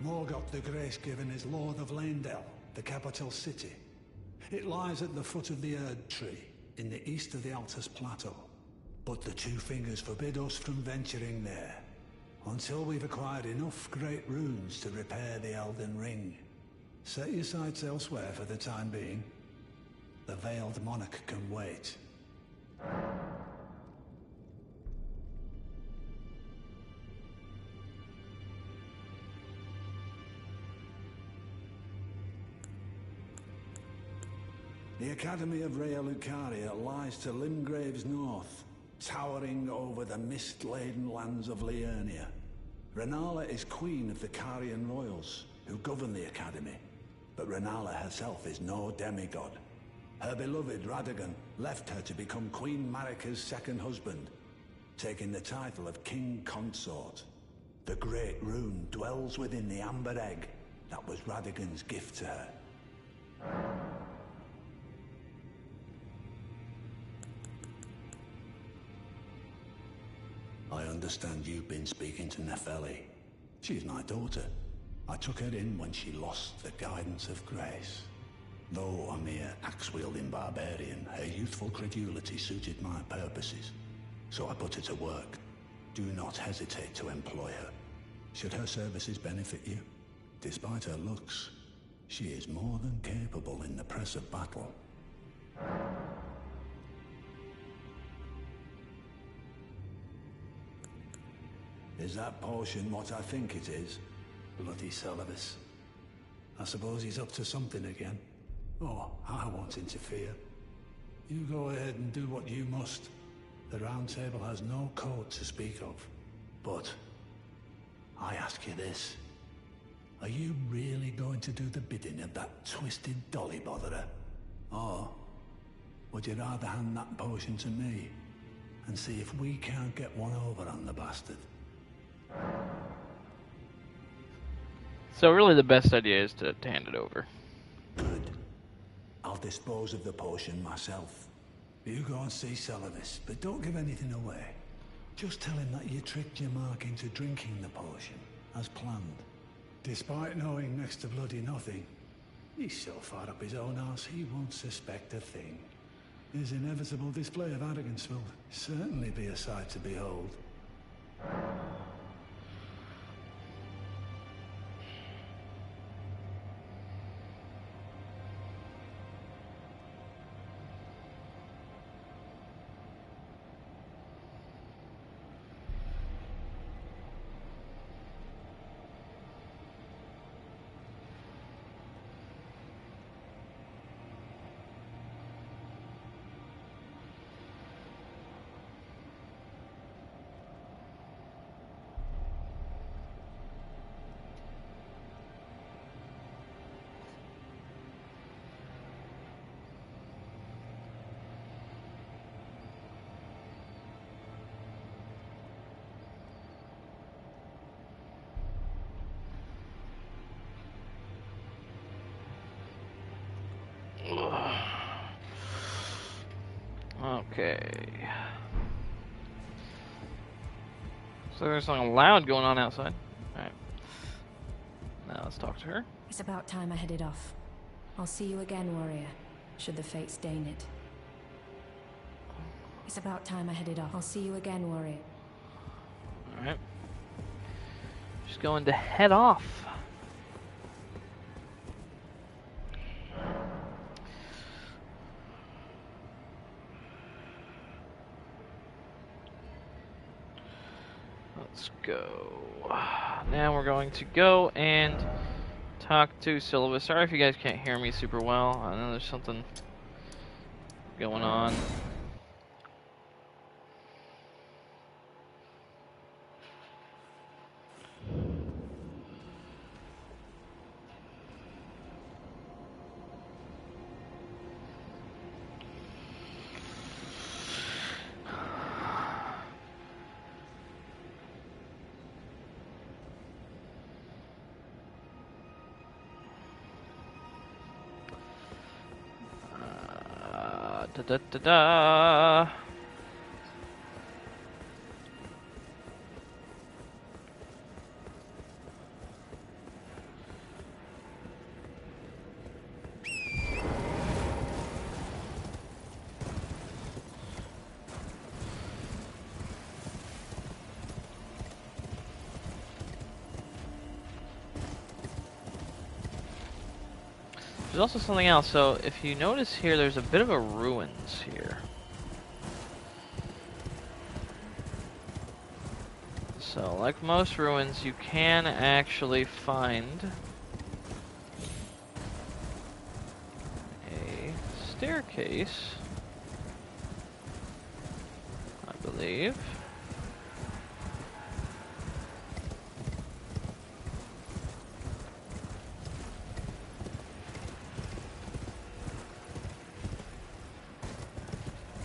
Morgoth the Grace-Given is Lord of Leyndell, the capital city. It lies at the foot of the Erd Tree, in the east of the Altus Plateau. But the Two Fingers forbid us from venturing there, until we've acquired enough great runes to repair the Elden Ring. Set your sights elsewhere for the time being. The Veiled Monarch can wait. The Academy of Rhea Lucaria lies to Limgrave's north, towering over the mist-laden lands of Liurnia. Rennala is queen of the Carian royals, who govern the Academy. But Rennala herself is no demigod. Her beloved Radagon left her to become Queen Marika's second husband, taking the title of King Consort. The Great Rune dwells within the Amber Egg that was Radagon's gift to her. I understand you've been speaking to Nepheli. She's my daughter. I took her in when she lost the guidance of grace. Though a mere axe-wielding barbarian, her youthful credulity suited my purposes. So I put her to work. Do not hesitate to employ her. Should her services benefit you, despite her looks, she is more than capable in the press of battle. Is that potion what I think it is? Bloody Celovus. I suppose he's up to something again. Oh, I won't interfere. You go ahead and do what you must. The Round Table has no code to speak of. But I ask you this. Are you really going to do the bidding of that twisted dolly botherer? Or would you rather hand that potion to me and see if we can't get one over on the bastard? So really the best idea is to hand it over. Good. I'll dispose of the potion myself. You go and see Celovus, but don't give anything away. Just tell him that you tricked your mark into drinking the potion, as planned. Despite knowing next to bloody nothing, he's so far up his own arse he won't suspect a thing. His inevitable display of arrogance will certainly be a sight to behold. Okay. So there's something loud going on outside. Alright. Now let's talk to her. It's about time I headed off. I'll see you again, warrior, should the fates deign it. It's about time I headed off. I'll see you again, warrior. Alright. She's going to head off. Let's go. Now we're going to go and talk to Sylvia. Sorry if you guys can't hear me super well. I know there's something going on. Da da da da. There's also something else. So if you notice here, there's a bit of a ruins here. So like most ruins, you can actually find a staircase, I believe.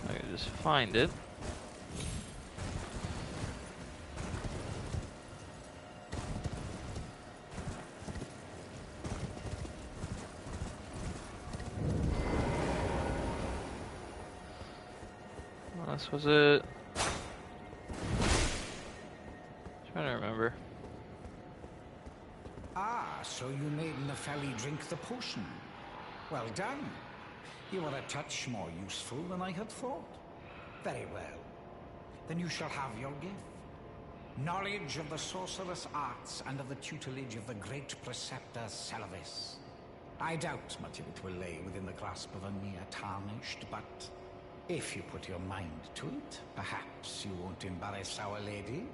I can just find it. This was it. Trying to remember. Ah, so you made Nepheli drink the potion. Well done. You are a touch more useful than I had thought. Very well. Then you shall have your gift. Knowledge of the sorcerous arts and of the tutelage of the great preceptor Selvis. I doubt much of it will lay within the grasp of a mere tarnished, but if you put your mind to it, perhaps you won't embarrass our lady.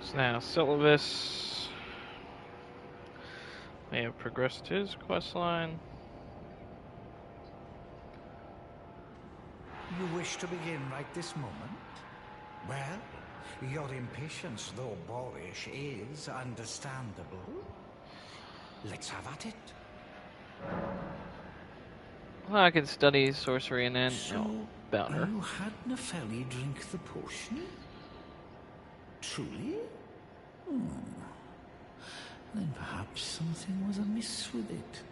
So now Sylvis may have progressed his quest line. You wish to begin right this moment? Well, your impatience, though boorish, is understandable. Let's have at it. Well, I can study sorcery and then So, about her. you had Nepheli drink the potion? Truly? Then perhaps something was amiss with it.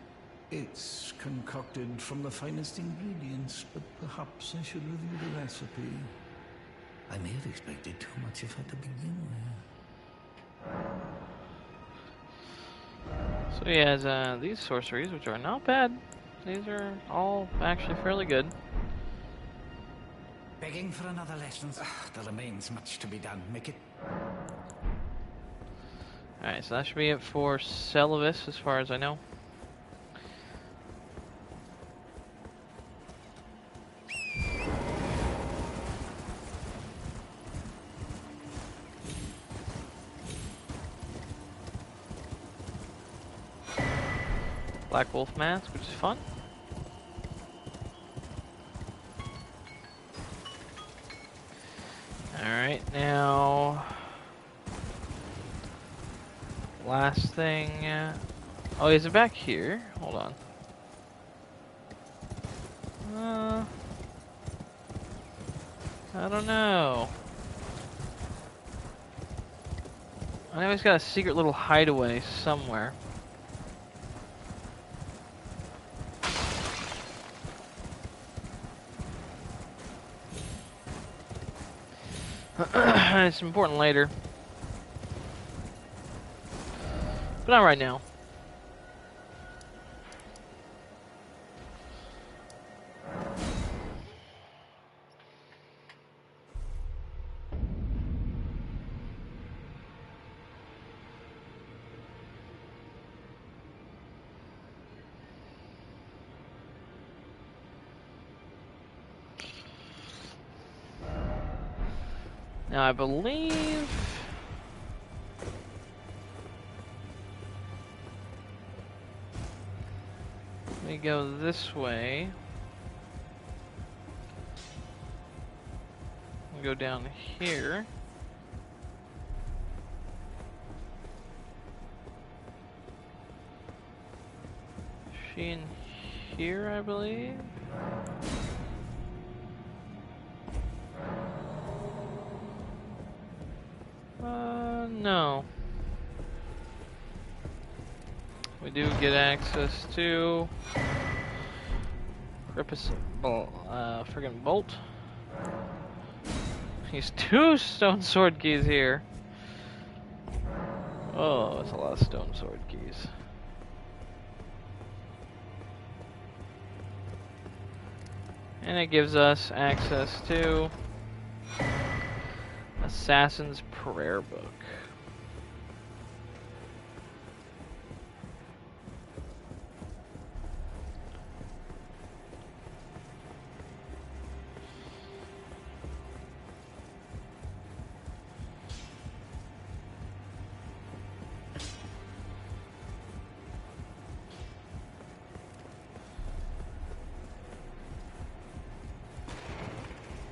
It's concocted from the finest ingredients, but perhaps I should review the recipe. I may have expected too much of her to begin with. So he has these sorceries, which are not bad. These are all actually fairly good. Begging for another lesson? There remains much to be done. Make it... Alright, so that should be it for Sylvis, as far as I know. Black Wolf mask, which is fun. Alright, now... last thing... oh, is it back here? Hold on. I don't know. I know he's got a secret little hideaway somewhere. It's important later. But not right now. Now I believe we go this way. We go down here. She in here, I believe. No. We do get access to friggin' bolt. He's 2 stone sword keys here. Oh, that's a lot of stone sword keys. And it gives us access to Assassin's Prayer Book.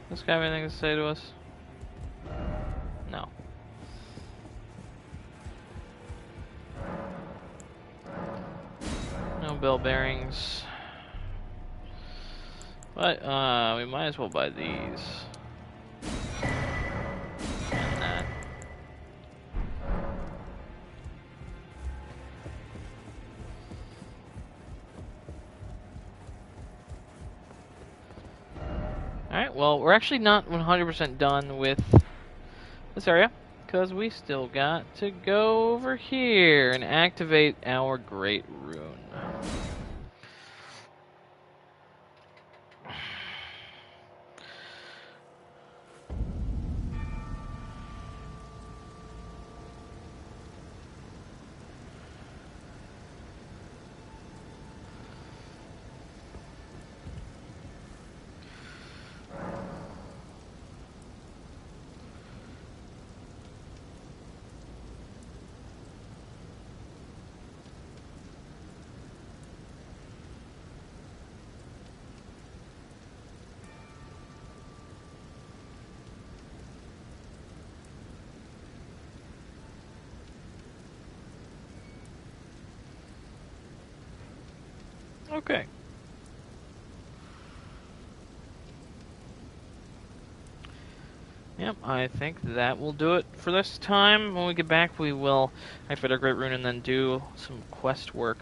This guy have anything to say to us? No. No bell bearings. But, we might as well buy these. And that. Alright, well, we're actually not 100% done with this area, because we still got to go over here and activate our Great Rune. Okay. Yep, I think that will do it for this time. When we get back, we will activate our Great Rune and then do some quest work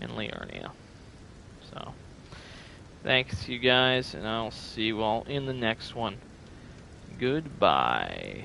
in Liurnia. So, thanks you guys, and I'll see you all in the next one. Goodbye.